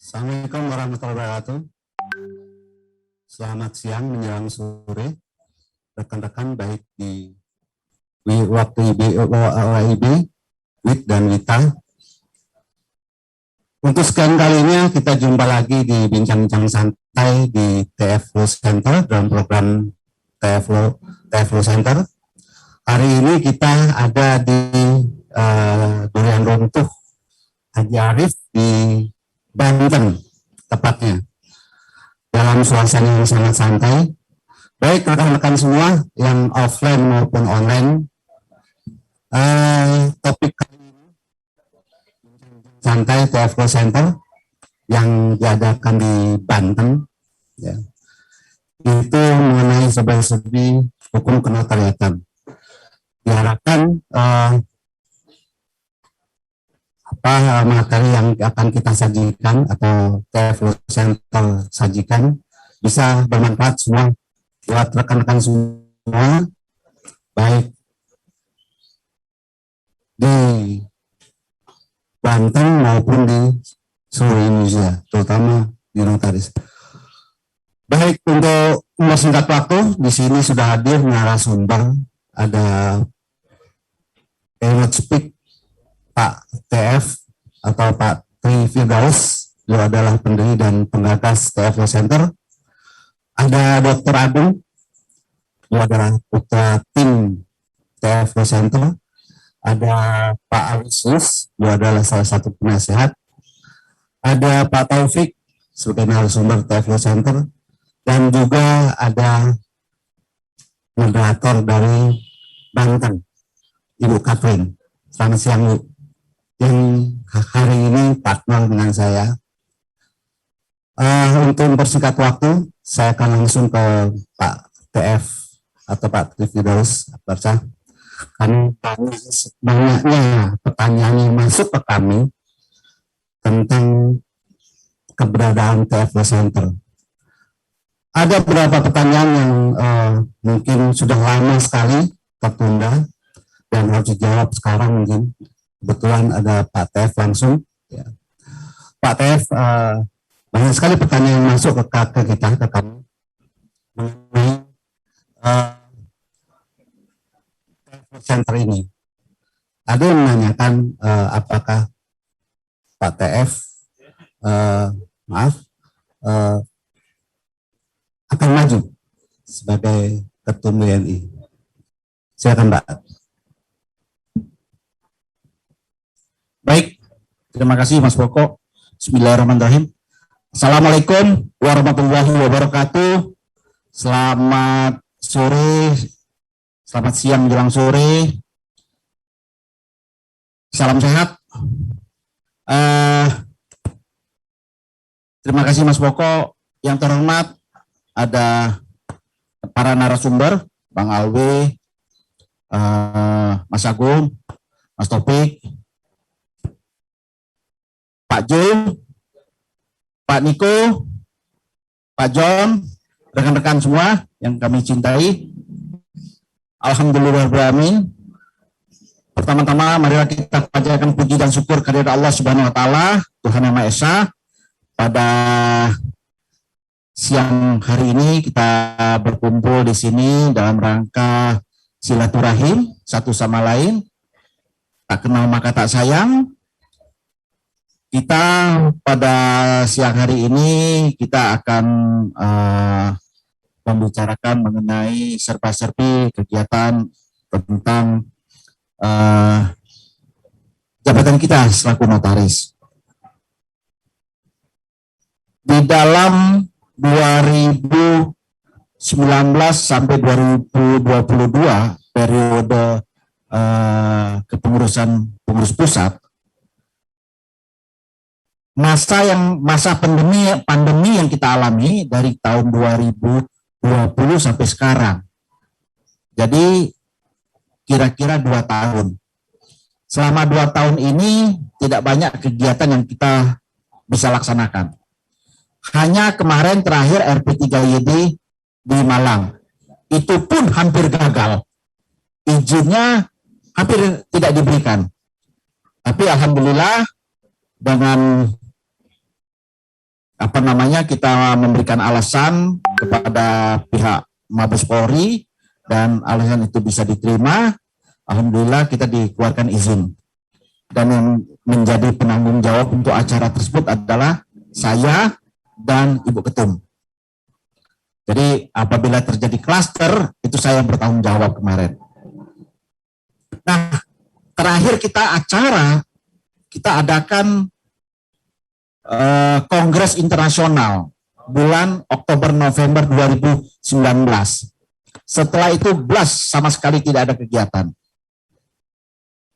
Assalamualaikum warahmatullahi wabarakatuh. Selamat siang menjelang sore, rekan-rekan baik di waktu WIB, WIT dan WITA. Untuk sekian kalinya kita jumpa lagi di Bincang-Bincang Santai di TF Law Center dalam program TF Law Center. Hari ini kita ada di Durian Runtuh Haji Arif di Banten tepatnya, dalam suasana yang sangat santai. Baik rekan-rekan semua yang offline maupun online, topik kali ini santai TFO Center yang diadakan di Banten, ya, itu mengenai sebaik-sebi hukum kenotariatan. Diharapkan materi yang akan kita sajikan atau TFO Center sajikan bisa bermanfaat semua buat rekan-rekan semua, baik di Banten maupun di seluruh Indonesia, terutama di notaris. Baik, untuk singkat waktu, di sini sudah hadir narasumber, ada Keynote Speak Pak TF atau Pak Tri Firdaus, beliau adalah pendiri dan penggagas TF Law Center. Ada Dr. Agung, beliau adalah putra tim TF Law Center. Ada Pak Alisius, beliau adalah salah satu penasehat. Ada Pak Taufik sebagai narasumber TF Law Center, dan juga ada moderator dari Banten, Ibu Catherine. Selamat siang, Bu. Yang hari ini partner dengan saya. Untuk mempersingkat waktu, saya akan langsung ke Pak TF atau Pak Tri Firdaus Baca. Karena banyaknya pertanyaan yang masuk ke kami tentang keberadaan TF Law Center. Ada beberapa pertanyaan yang mungkin sudah lama sekali tertunda dan harus dijawab sekarang mungkin. Kebetulan ada Pak TF langsung. Ya. Pak TF, banyak sekali pertanyaan yang masuk ke kita, ke kami, mengenai TF Center ini. Ada yang menanyakan apakah Pak TF, akan maju sebagai Ketum WNI. Silakan, Mbak. Baik, terima kasih Mas Boko. Bismillahirrahmanirrahim. Assalamualaikum warahmatullahi wabarakatuh. Selamat sore, selamat siang menjelang sore. Salam sehat. Terima kasih Mas Boko. Yang terhormat ada para narasumber, Bang Alwi, Mas Agung, Mas Topik, Pak Jo, Pak Niko, Pak John, rekan-rekan semua yang kami cintai. Alhamdulillahirrahmanirrahim. Pertama-tama marilah kita panjatkan puji dan syukur kehadirat Allah Subhanahu wa taala, Tuhan Yang Maha Esa. Pada siang hari ini kita berkumpul di sini dalam rangka silaturahim satu sama lain. Tak kenal maka tak sayang. Kita pada siang hari ini kita akan membicarakan mengenai serba-serbi kegiatan tentang jabatan kita selaku notaris. Di dalam 2019 sampai 2022 periode kepengurusan pengurus pusat, masa pandemi yang kita alami dari tahun 2020 sampai sekarang. Jadi kira-kira 2 tahun. Selama 2 tahun ini tidak banyak kegiatan yang kita bisa laksanakan. Hanya kemarin terakhir RP3YD di Malang. Itu pun hampir gagal. Izinnya hampir tidak diberikan. Tapi alhamdulillah dengan kita memberikan alasan kepada pihak Mabes Polri dan alasan itu bisa diterima. Alhamdulillah kita dikeluarkan izin. Dan yang menjadi penanggung jawab untuk acara tersebut adalah saya dan Ibu Ketum. Jadi apabila terjadi klaster, itu saya yang bertanggung jawab kemarin. Nah, terakhir kita adakan Kongres Internasional bulan Oktober-November 2019. Setelah itu sama sekali tidak ada kegiatan.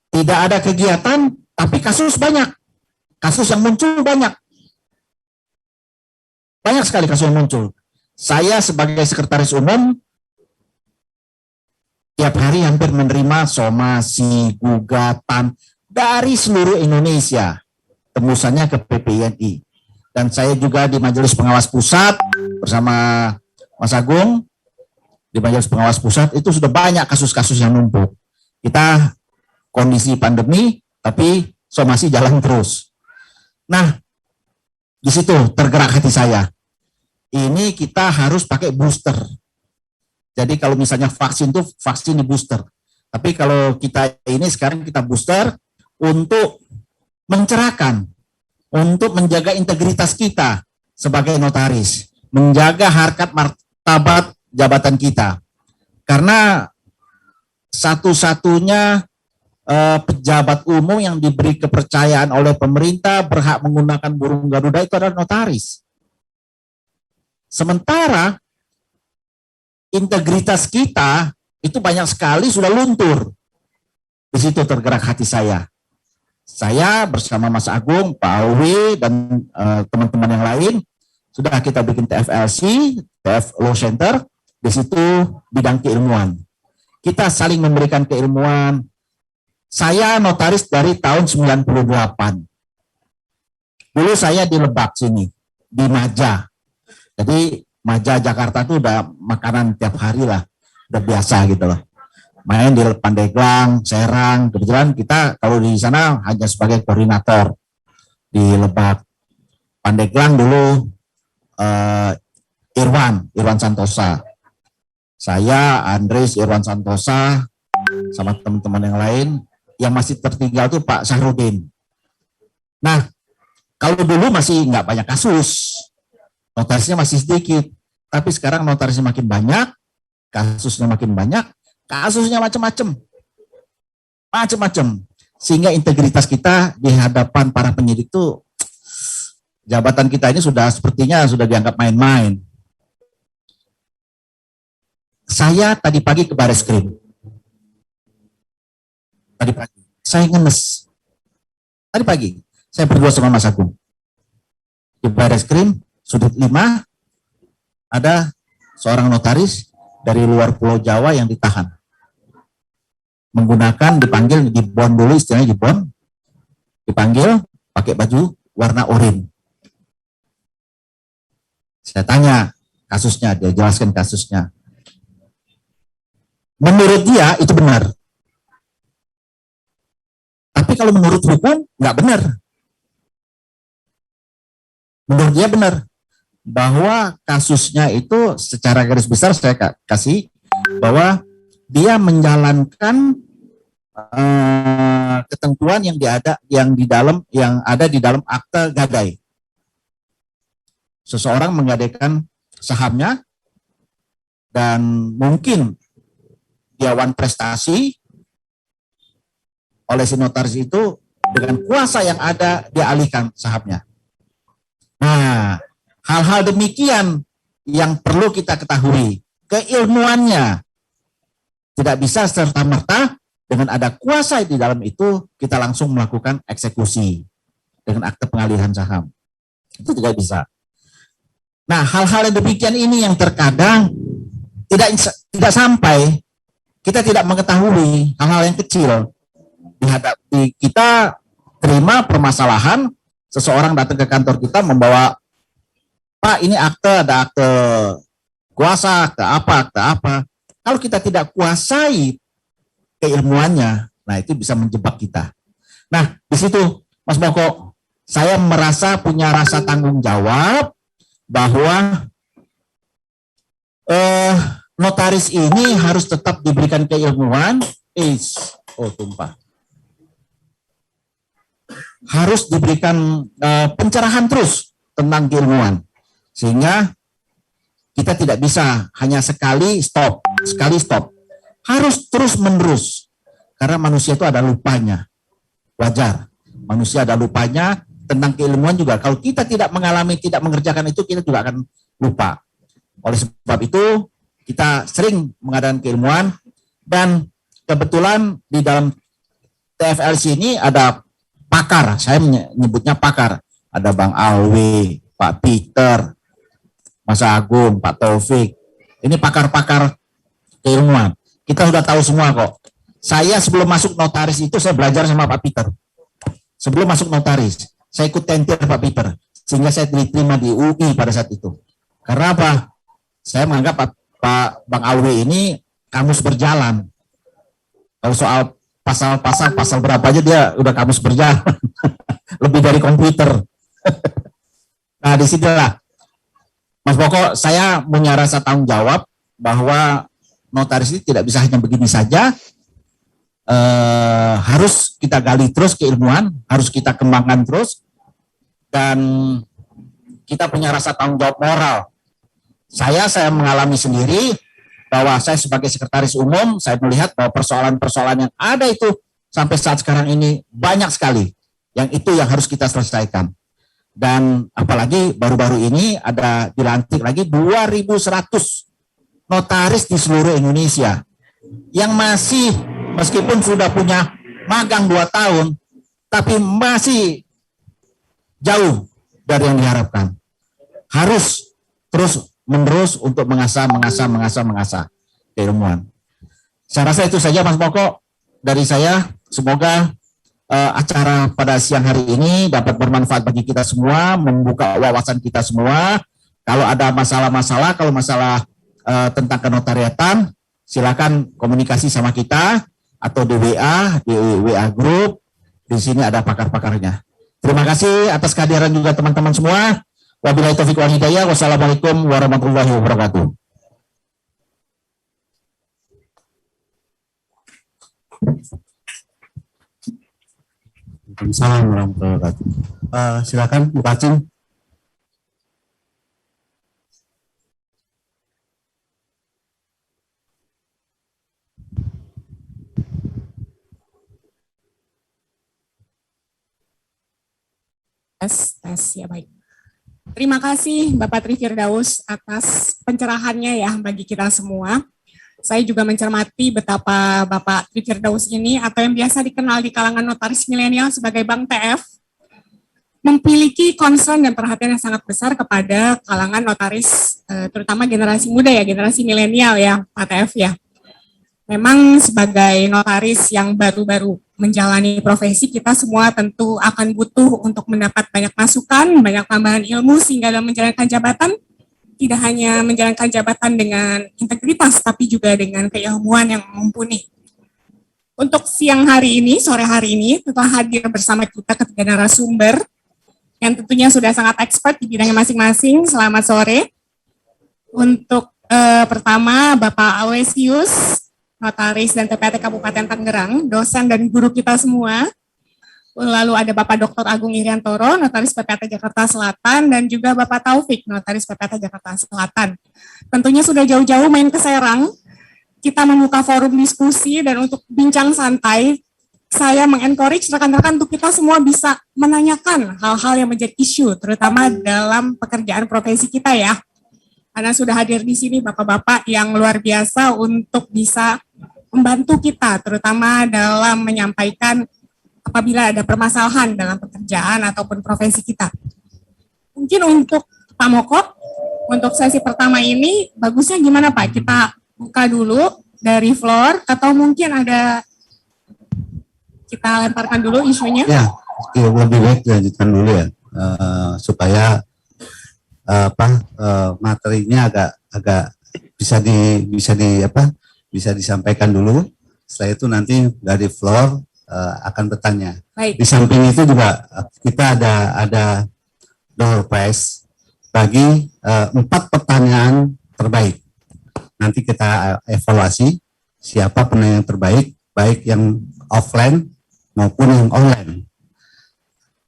Tidak ada kegiatan, tapi kasus banyak. Kasus yang muncul banyak. Banyak sekali kasus yang muncul. Saya sebagai sekretaris umum tiap hari hampir menerima somasi, gugatan dari seluruh Indonesia, tembusannya ke PPINI. Dan saya juga di Majelis Pengawas Pusat bersama Mas Agung, di Majelis Pengawas Pusat itu sudah banyak kasus-kasus yang numpuk. Kita kondisi pandemi, tapi somasi jalan terus. Nah, di situ tergerak hati saya. Ini kita harus pakai booster. Jadi kalau misalnya vaksin itu vaksin di booster. Tapi kalau kita ini sekarang kita booster untuk mencerahkan, untuk menjaga integritas kita sebagai notaris, menjaga harkat martabat jabatan kita. Karena satu-satunya pejabat umum yang diberi kepercayaan oleh pemerintah berhak menggunakan burung Garuda itu adalah notaris. Sementara integritas kita itu banyak sekali sudah luntur. Di situ tergerak hati saya. Saya bersama Mas Agung, Pak Awi, dan teman-teman yang lain sudah kita bikin TFLC, TF Law Center. Di situ bidang keilmuan. Kita saling memberikan keilmuan. Saya notaris dari tahun 98. Dulu saya di Lebak sini, di Maja. Jadi Maja Jakarta itu udah makanan tiap hari lah, udah biasa gitu loh. Main di Pandeglang, Serang, kebetulan kita kalau di sana hanya sebagai koordinator di Lebak. Pandeglang dulu Irwan Santosa. Saya, Andres, Irwan Santosa, sama teman-teman yang lain. Yang masih tertinggal tuh Pak Sahrudin. Nah, kalau dulu masih nggak banyak kasus, notarisnya masih sedikit. Tapi sekarang notarisnya makin banyak, kasusnya makin banyak, kasusnya macam-macam. Macam-macam. Sehingga integritas kita di hadapan para penyidik itu, jabatan kita ini sepertinya sudah dianggap main-main. Saya tadi pagi ke Bareskrim. Tadi pagi, saya ngenes. Tadi pagi, saya berdua sama Mas Agung. Di Bareskrim, sudut 5, ada seorang notaris dari luar Pulau Jawa yang ditahan. Menggunakan, dipanggil, dibon dulu, istilahnya dibon. Dipanggil, pakai baju warna oranye. Saya tanya kasusnya, dia jelaskan kasusnya. Menurut dia, itu benar. Tapi kalau menurut hukum, nggak benar. Menurut dia benar. Bahwa kasusnya itu secara garis besar saya kasih bahwa dia menjalankan ketentuan yang ada di dalam akte gadai. Seseorang menggadaikan sahamnya dan mungkin dia wan prestasi oleh si notaris itu dengan kuasa yang ada dia alihkan sahamnya. Nah, hal-hal demikian yang perlu kita ketahui. Keilmuannya tidak bisa serta-merta dengan ada kuasa di dalam itu kita langsung melakukan eksekusi dengan akte pengalihan saham. Itu tidak bisa. Nah, hal-hal yang demikian ini yang terkadang tidak sampai, kita tidak mengetahui hal-hal yang kecil. Kita terima permasalahan, seseorang datang ke kantor kita membawa, Pak ini akte, ada akte kuasa, akte apa. Kalau kita tidak kuasai keilmuannya, nah itu bisa menjebak kita. Nah di situ Mas Moko, saya merasa punya rasa tanggung jawab bahwa notaris ini harus tetap diberikan keilmuan, tumpah. Harus diberikan pencerahan terus tentang keilmuan, sehingga kita tidak bisa hanya sekali stop, harus terus menerus, karena manusia itu ada lupanya, wajar. Manusia ada lupanya tentang keilmuan juga. Kalau kita tidak mengalami, tidak mengerjakan itu, kita juga akan lupa. Oleh sebab itu, kita sering mengadakan keilmuan, dan kebetulan di dalam TFLC ini ada pakar, saya menyebutnya pakar. Ada Bang Alwi, Pak Peter, Mas Agung, Pak Taufik. Ini pakar-pakar keilmuan. Kita sudah tahu semua kok. Saya sebelum masuk notaris itu saya belajar sama Pak Peter. Sebelum masuk notaris, saya ikut tentir Pak Peter. Sehingga saya diterima di UI pada saat itu. Karena apa? Saya menganggap Pak Bang Alwi ini kamus berjalan. Kalau soal pasal berapa aja dia udah kamus berjalan. Lebih dari komputer. Nah, disitulah. Mas Boko, saya punya rasa tanggung jawab bahwa notaris ini tidak bisa hanya begini saja. Harus kita gali terus keilmuan, harus kita kembangkan terus. Dan kita punya rasa tanggung jawab moral. Saya mengalami sendiri bahwa saya sebagai sekretaris umum, saya melihat bahwa persoalan-persoalan yang ada itu sampai saat sekarang ini banyak sekali. Yang itu yang harus kita selesaikan. Dan apalagi baru-baru ini ada dilantik lagi 2.100 notaris di seluruh Indonesia. Yang masih, meskipun sudah punya magang 2 tahun, tapi masih jauh dari yang diharapkan. Harus terus menerus untuk mengasah keilmuan. Saya rasa itu saja Mas Boko dari saya. Semoga acara pada siang hari ini dapat bermanfaat bagi kita semua, membuka wawasan kita semua. Kalau ada masalah-masalah, kalau masalah tentang kenotariatan, silakan komunikasi sama kita atau di WA Group. Di sini ada pakar-pakarnya. Terima kasih atas kehadiran juga teman-teman semua. Wabillahi taufiq wal hidayah. Wassalamualaikum warahmatullahi wabarakatuh. Waalaikumsalam warahmatullahi wabarakatuh. Silakan Bu Kacing. Tes ya, baik. Terima kasih Bapak Tri Firdaus atas pencerahannya ya bagi kita semua. Saya juga mencermati betapa Bapak Tri Firdaus ini atau yang biasa dikenal di kalangan notaris milenial sebagai Bang TF memiliki concern dan perhatian yang sangat besar kepada kalangan notaris terutama generasi muda ya, generasi milenial ya Pak TF ya. Memang sebagai notaris yang baru-baru menjalani profesi, kita semua tentu akan butuh untuk mendapat banyak masukan, banyak tambahan ilmu, sehingga dalam menjalankan jabatan, tidak hanya menjalankan jabatan dengan integritas, tapi juga dengan keilmuan yang mumpuni. Untuk siang hari ini, sore hari ini, telah hadir bersama kita ketiga narasumber, yang tentunya sudah sangat expert di bidangnya masing-masing. Selamat sore. Untuk pertama, Bapak Aloysius, notaris dan TPAT Kabupaten Tangerang, dosen dan guru kita semua. Lalu ada Bapak Dr. Agung Iriantoro, notaris PPAT Jakarta Selatan, dan juga Bapak Taufik, notaris PPAT Jakarta Selatan. Tentunya sudah jauh-jauh main ke Serang, kita membuka forum diskusi, dan untuk bincang santai, saya mengencourage rekan-rekan untuk kita semua bisa menanyakan hal-hal yang menjadi isu, terutama dalam pekerjaan profesi kita ya. Karena sudah hadir di sini bapak-bapak yang luar biasa untuk bisa membantu kita, terutama dalam menyampaikan apabila ada permasalahan dalam pekerjaan ataupun profesi kita. Mungkin untuk Pak Moko, untuk sesi pertama ini, bagusnya gimana Pak? Kita buka dulu dari floor, atau mungkin ada, kita lemparkan dulu isunya? Ya, lebih baik dilanjutkan dulu ya, supaya materinya agak bisa disampaikan dulu. Setelah itu nanti dari floor akan bertanya. Baik. Di samping itu juga kita ada door prize bagi 4 pertanyaan terbaik. Nanti kita evaluasi siapa penanya terbaik, baik yang offline maupun yang online.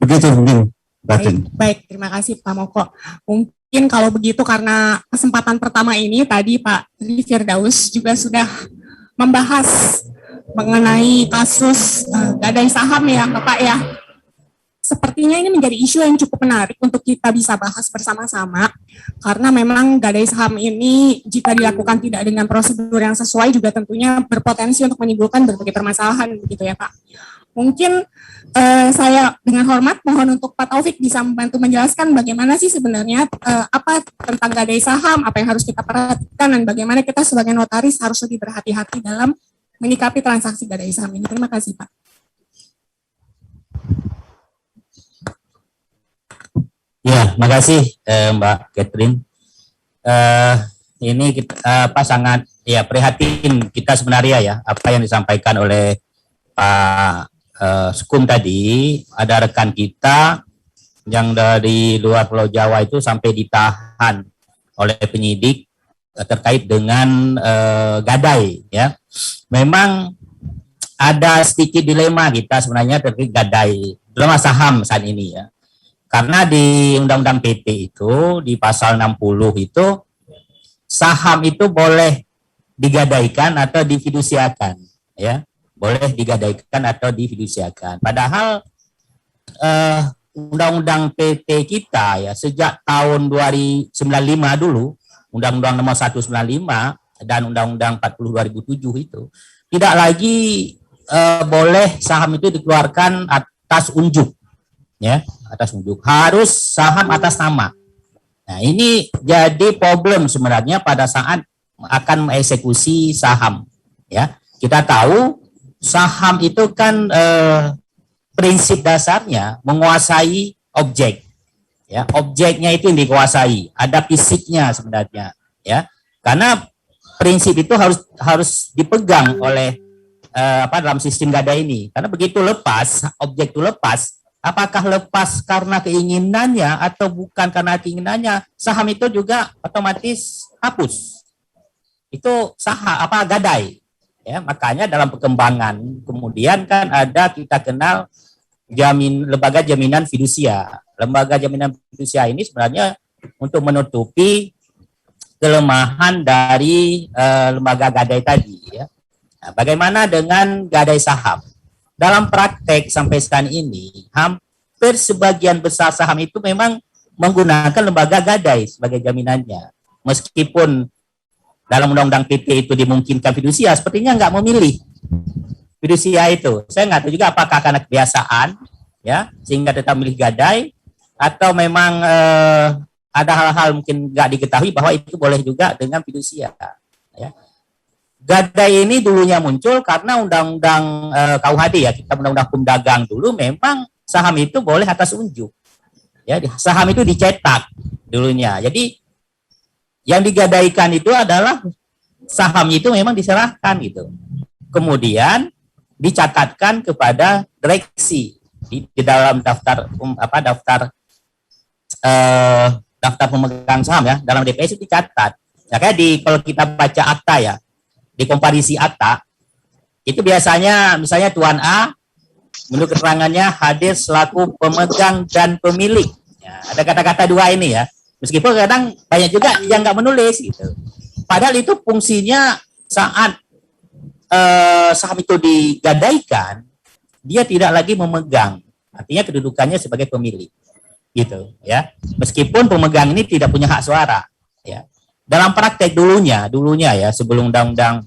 Begitu mungkin, Batin. Baik, terima kasih Pak Moko. Mungkin kalau begitu karena kesempatan pertama ini tadi Pak Tri Firdaus juga sudah membahas mengenai kasus gadai saham ya Bapak ya. Sepertinya ini menjadi isu yang cukup menarik untuk kita bisa bahas bersama-sama, karena memang gadai saham ini jika dilakukan tidak dengan prosedur yang sesuai juga tentunya berpotensi untuk menimbulkan berbagai permasalahan begitu ya Pak. Mungkin saya dengan hormat mohon untuk Pak Taufik bisa membantu menjelaskan bagaimana sih sebenarnya apa tentang gadai saham, apa yang harus kita perhatikan, dan bagaimana kita sebagai notaris harus lebih berhati-hati dalam menyikapi transaksi gadai saham ini. Terima kasih Pak. Ya, makasih Mbak Catherine. Ini kita sangat ya prihatin kita sebenarnya ya apa yang disampaikan oleh Pak Skum tadi. Ada rekan kita yang dari luar Pulau Jawa itu sampai ditahan oleh penyidik terkait dengan gadai ya. Memang ada sedikit dilema kita sebenarnya terkait gadai, dilema saham saat ini ya. Karena di Undang-Undang PT itu di pasal 60 itu saham itu boleh digadaikan atau difidusiakan ya, boleh digadaikan atau difidusiakan. Padahal Undang-Undang PT kita ya sejak tahun 2095 dulu, Undang-Undang nomor 195 dan Undang-Undang 40 2007 itu tidak lagi boleh saham itu dikeluarkan atas unjuk. Ya, atas unjuk, harus saham atas nama. Nah, ini jadi problem sebenarnya pada saat akan mengeksekusi saham. Ya, kita tahu saham itu kan prinsip dasarnya menguasai objek. Ya, objeknya itu yang dikuasai, ada fisiknya sebenarnya. Ya, karena prinsip itu harus dipegang oleh dalam sistem gadai ini. Karena begitu lepas, objek itu lepas. Apakah lepas karena keinginannya atau bukan karena keinginannya, saham itu juga otomatis hapus. Itu saham gadai. Ya, makanya dalam perkembangan kemudian kan ada kita kenal lembaga jaminan fidusia. Lembaga jaminan fidusia ini sebenarnya untuk menutupi kelemahan dari lembaga gadai tadi ya. Nah, bagaimana dengan gadai saham? Dalam praktek sampai sekarang ini, hampir sebagian besar saham itu memang menggunakan lembaga gadai sebagai jaminannya. Meskipun dalam Undang-Undang PT itu dimungkinkan fidusia, sepertinya nggak memilih fidusia itu. Saya nggak tahu juga apakah karena kebiasaan, ya, sehingga tetap memilih gadai, atau memang ada hal-hal mungkin nggak diketahui bahwa itu boleh juga dengan fidusia. Ya. Gadai ini dulunya muncul karena undang-undang KUHD ya, kita undang-undang hukum dagang dulu memang saham itu boleh atas unjuk. Ya, saham itu dicetak dulunya. Jadi yang digadaikan itu adalah saham itu memang diserahkan gitu. Kemudian dicatatkan kepada direksi di dalam daftar daftar pemegang saham ya, dalam DPS itu dicatat. Ya, kayak kalau kita baca akta ya, di komparisi akta, itu biasanya misalnya Tuan A, menurut keterangannya hadir selaku pemegang dan pemilik. Ya, ada kata-kata dua ini ya. Meskipun kadang banyak juga yang nggak menulis gitu. Padahal itu fungsinya saat saham itu digadaikan, dia tidak lagi memegang. Artinya kedudukannya sebagai pemilik. Gitu ya. Meskipun pemegang ini tidak punya hak suara. Ya. Dalam praktek dulunya ya sebelum Undang-Undang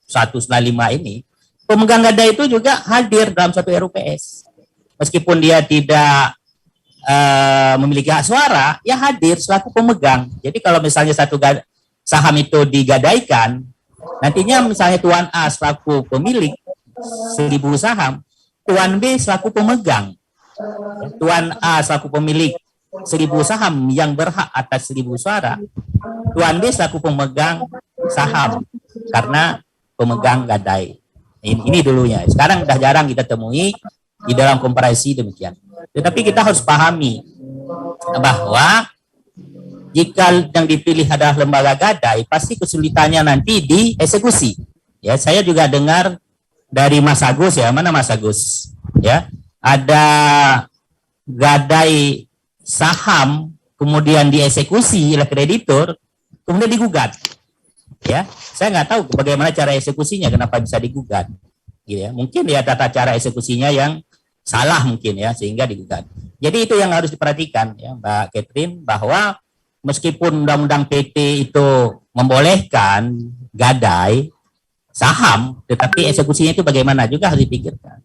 195 ini, pemegang gadai itu juga hadir dalam suatu RUPS. Meskipun dia tidak memiliki hak suara, ya hadir selaku pemegang. Jadi kalau misalnya satu saham itu digadaikan, nantinya misalnya Tuan A selaku pemilik 1.000 saham, Tuan B selaku pemegang. Tuan A selaku pemilik 1.000 saham yang berhak atas 1.000 suara, Tuan B selaku pemegang saham karena pemegang gadai. Ini dulunya. Sekarang udah jarang kita temui di dalam komparasi demikian. Tetapi kita harus pahami bahwa jika yang dipilih adalah lembaga gadai, pasti kesulitannya nanti di eksekusi. Ya, saya juga dengar dari Mas Agus, ya, mana Mas Agus? Ya, ada gadai saham kemudian dieksekusi oleh kreditur, kemudian digugat. Ya, saya nggak tahu bagaimana cara eksekusinya, kenapa bisa digugat. Ya, mungkin ya tata cara eksekusinya yang salah mungkin ya, sehingga digugat. Jadi itu yang harus diperhatikan ya Mbak Catherine, bahwa meskipun undang-undang PT itu membolehkan gadai saham, tetapi eksekusinya itu bagaimana juga harus dipikirkan.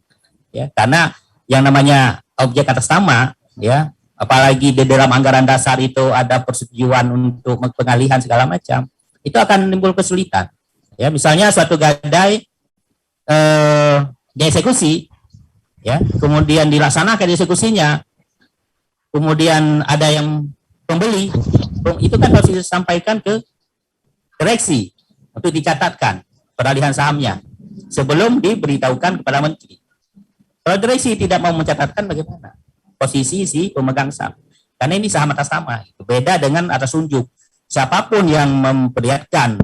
Ya, karena yang namanya objek atas nama, ya, apalagi di dalam anggaran dasar itu ada persetujuan untuk pengalihan segala macam, itu akan menimbul kesulitan. Ya, misalnya suatu gadai dieksekusi, ya, kemudian dilaksanakan eksekusinya, kemudian ada yang pembeli, itu kan harus disampaikan ke direksi untuk dicatatkan peralihan sahamnya sebelum diberitahukan kepada menteri. Kalau direksi tidak mau mencatatkan, bagaimana posisi si pemegang saham? Karena ini saham atas nama, beda dengan atas unjuk. Siapapun yang memperlihatkan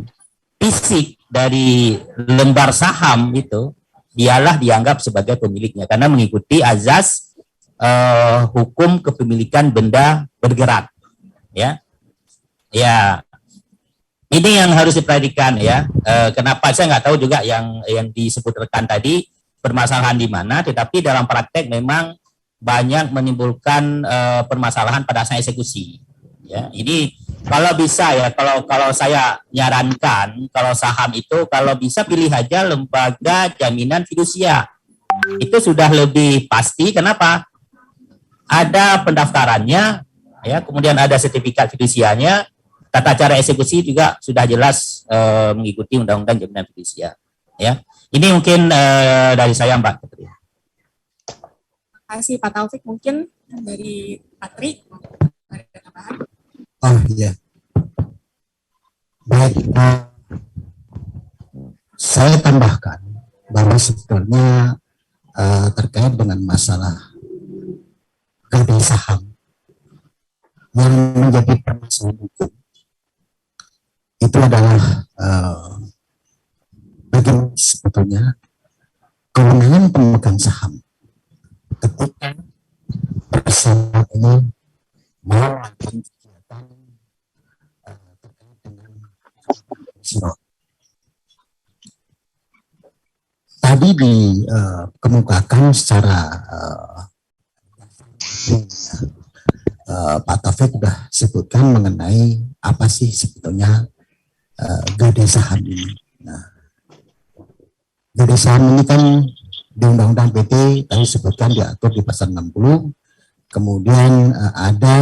fisik dari lembar saham itu, dialah dianggap sebagai pemiliknya karena mengikuti azas hukum kepemilikan benda bergerak. Ya, ya, ini yang harus diperhatikan ya. Kenapa saya nggak tahu juga yang disebut rekan tadi permasalahan di mana, tetapi dalam praktek memang banyak menimbulkan permasalahan pada saat eksekusi. Ya, ini kalau bisa ya, kalau saya nyarankan, kalau saham itu kalau bisa pilih aja lembaga jaminan fidusia. Itu sudah lebih pasti. Kenapa? Ada pendaftarannya, ya, kemudian ada sertifikat fidusianya, tata cara eksekusi juga sudah jelas mengikuti undang-undang jaminan fidusia. Ya, ini mungkin dari saya Mbak Putri. Terima kasih Pak Taufik. Mungkin dari Patri ada tambahan? Oh iya. Baik, saya tambahkan bahwa sebetulnya terkait dengan masalah gadai saham yang menjadi permasalahan hukum itu adalah bagaimana sebetulnya kewenangan pemegang saham ketika persoalan ini melakukan kegiatan terkait dengan sirot. Tadi dikemukakan secara Pak Taufik sudah sebutkan mengenai apa sih sebetulnya gadai saham ini. Nah, gadai saham ini kan di Undang-Undang PT tadi sebutkan diatur di pasal 60. Kemudian ada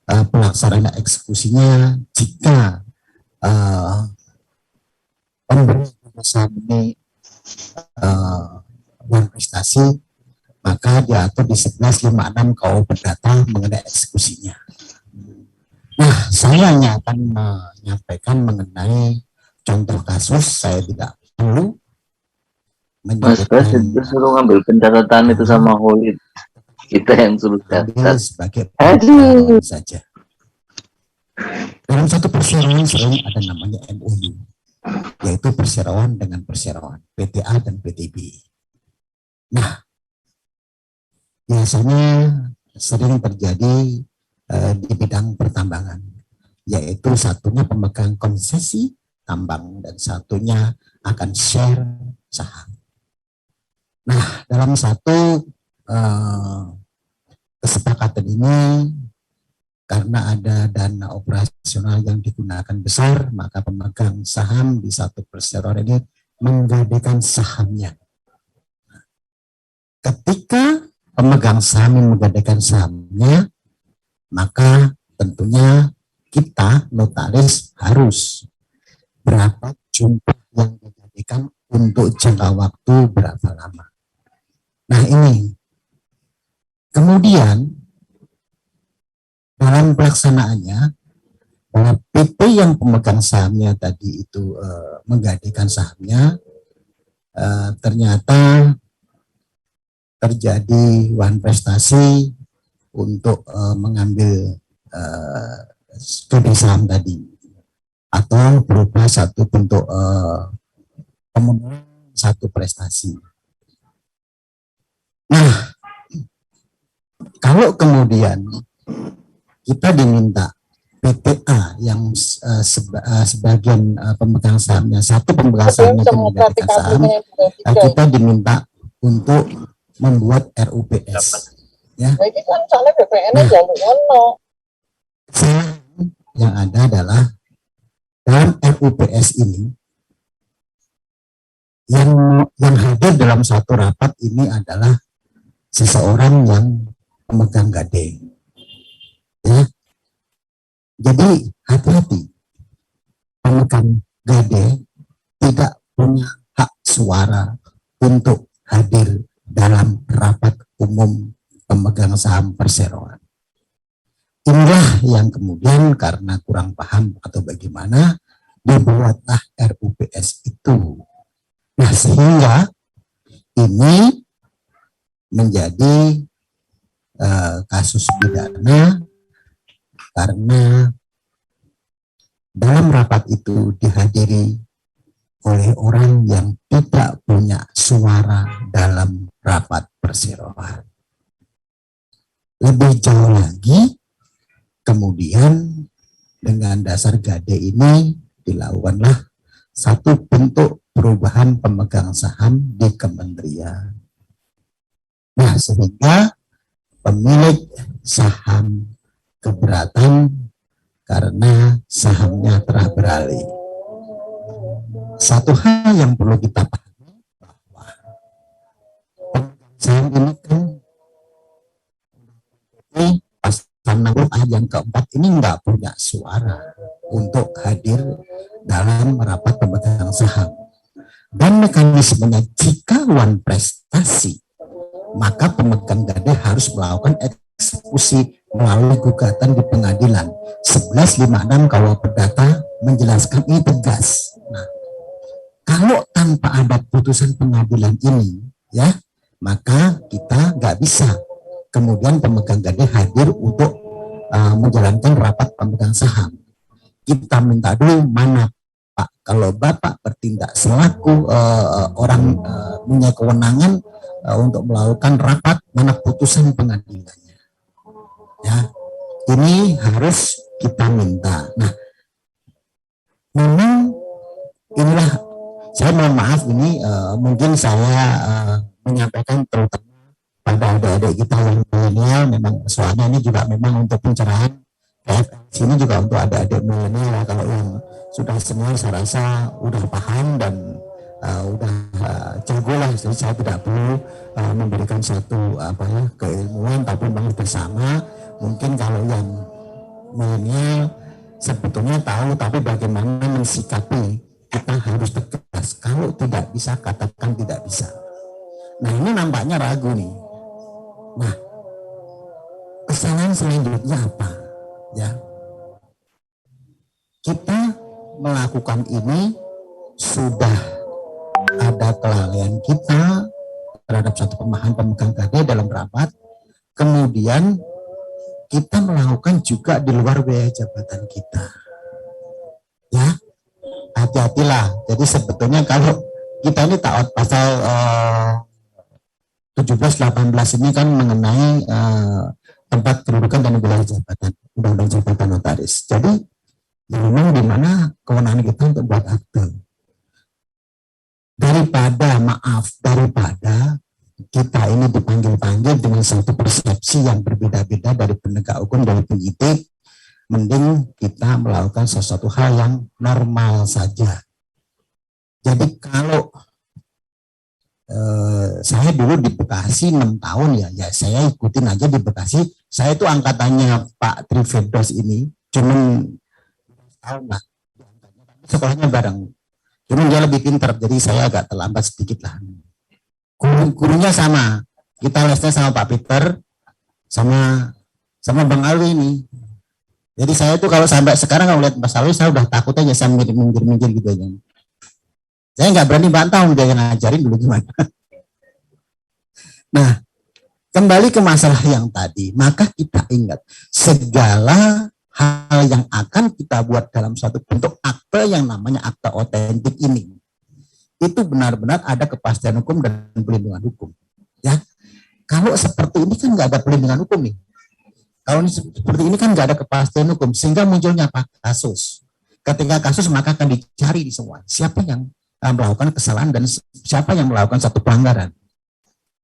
pelaksanaan eksekusinya jika pemberi saham ini berprestasi, maka diatur di 1156 KUH Perdata mengenai eksekusinya. Nah, saya hanya akan menyampaikan mengenai contoh kasus. Saya tidak perlu Mas Bas itu suruh ngambil pencatatan itu sama Holid. Kita yang suruh catat sebagai Aduh. saja. Dalam satu perseroan sering ada namanya MOU, yaitu perseroan dengan perseroan, PTA dan PTB. Nah, biasanya sering terjadi di bidang pertambangan, yaitu satunya pemegang konsesi tambang dan satunya akan share saham. Nah, dalam satu kesepakatan ini, karena ada dana operasional yang digunakan besar, maka pemegang saham di satu perseroan ini menggadaikan sahamnya. Ketika pemegang saham menggadaikan sahamnya, maka tentunya kita notaris harus berapa jumlah yang digadaikan untuk jangka waktu berapa lama. Nah ini, kemudian dalam pelaksanaannya, bahwa PT yang pemegang sahamnya tadi itu menggadaikan sahamnya, ternyata terjadi wan prestasi untuk mengambil studi saham tadi, atau berupa satu bentuk pemenuhan satu prestasi. Nah, kalau kemudian kita diminta PTA yang sebagian pemegang sahamnya, satu pemegang sahamnya itu menjadi saham, kita diminta untuk membuat RUPS. Ya. Nah, yang ada adalah dalam RUPS ini yang hadir dalam satu rapat ini adalah seseorang yang pemegang gade. Ya. Jadi hati-hati, pemegang gade tidak punya hak suara untuk hadir dalam rapat umum pemegang saham perseroan. Inilah yang kemudian karena kurang paham atau bagaimana dibuatlah RUPS itu. Nah, sehingga ini menjadi kasus pidana karena dalam rapat itu dihadiri oleh orang yang tidak punya suara dalam rapat perseroan. Lebih jauh lagi, kemudian dengan dasar gade ini dilakukanlah satu bentuk perubahan pemegang saham di kementerian. Nah, sehingga pemilik saham keberatan karena sahamnya telah beralih. Satu hal yang perlu kita pahami bahwa pemegang saham ini kan pasal 60 ayat yang keempat ini nggak punya suara untuk hadir dalam rapat pemegang saham. Dan mekanismenya jika wan prestasi, maka pemegang gade harus melakukan eksekusi melalui gugatan di pengadilan. 1156 KUH Perdata menjelaskan ini tegas. Nah, kalau tanpa ada putusan pengadilan ini, ya, maka kita nggak bisa kemudian pemegang gade hadir untuk menjalankan rapat pemegang saham. Kita minta dulu, mana Pak, kalau Bapak bertindak selaku orang punya kewenangan untuk melakukan rapat, mana putusan pengadilannya. Ya, ini harus kita minta. Nah, memang inilah, saya mohon maaf ini mungkin saya menyampaikan terutama pada adik-adik kita yang milenial, memang soalnya ini juga memang untuk pencerahan. Sini juga untuk adik-adik milenial, kalau yang sudah semua saya rasa udah paham dan udah jago lah, jadi saya tidak perlu memberikan satu keilmuan, tapi memang bersama. Mungkin kalau yang milenial sebetulnya tahu, tapi bagaimana mensikapi, kita harus tegas. Kalau tidak bisa, katakan tidak bisa. Nah, ini nampaknya ragu nih. Nah, kesalahan selanjutnya apa? Ya, kita melakukan ini sudah ada kelalaian kita terhadap satu pemahaman pemegang gade dalam rapat, kemudian kita melakukan juga di luar wilayah jabatan kita. Ya, hati-hatilah. Jadi sebetulnya kalau kita ini taat pasal 17-18 ini kan mengenai tempat kedudukan dan wilayah jabatan, undang-undang jabatan notaris. Jadi memang di mana kewenangan kita untuk buat akte. Daripada kita ini dipanggil-panggil dengan satu persepsi yang berbeda-beda dari penegak hukum, dari penyidik, mending kita melakukan sesuatu hal yang normal saja. Jadi kalau saya dulu di Bekasi 6 tahun ya saya ikutin aja di Bekasi. Saya itu angkatannya Pak Trifirdaus ini, cuman tahun lah. Sekolahnya bareng. Cuman dia lebih pintar, jadi saya agak terlambat sedikit lah. Gurunya sama. Kita lesnya sama Pak Peter, sama Bang Alwi ini. Jadi saya tuh kalau sampai sekarang kalau lihat Mas Alwi, saya udah takut aja, saya minggir gitu aja. Saya nggak berani bantah dia yang ngajarin dulu gimana. Nah, kembali ke masalah yang tadi, maka kita ingat segala hal yang akan kita buat dalam suatu bentuk akte yang namanya akte otentik ini, itu benar-benar ada kepastian hukum dan perlindungan hukum. Ya, kalau seperti ini kan nggak ada perlindungan hukum nih. Kalau seperti ini kan nggak ada kepastian hukum, sehingga munculnya apa? Kasus. Ketika kasus maka akan dicari di semua siapa yang melakukan kesalahan dan siapa yang melakukan satu pelanggaran.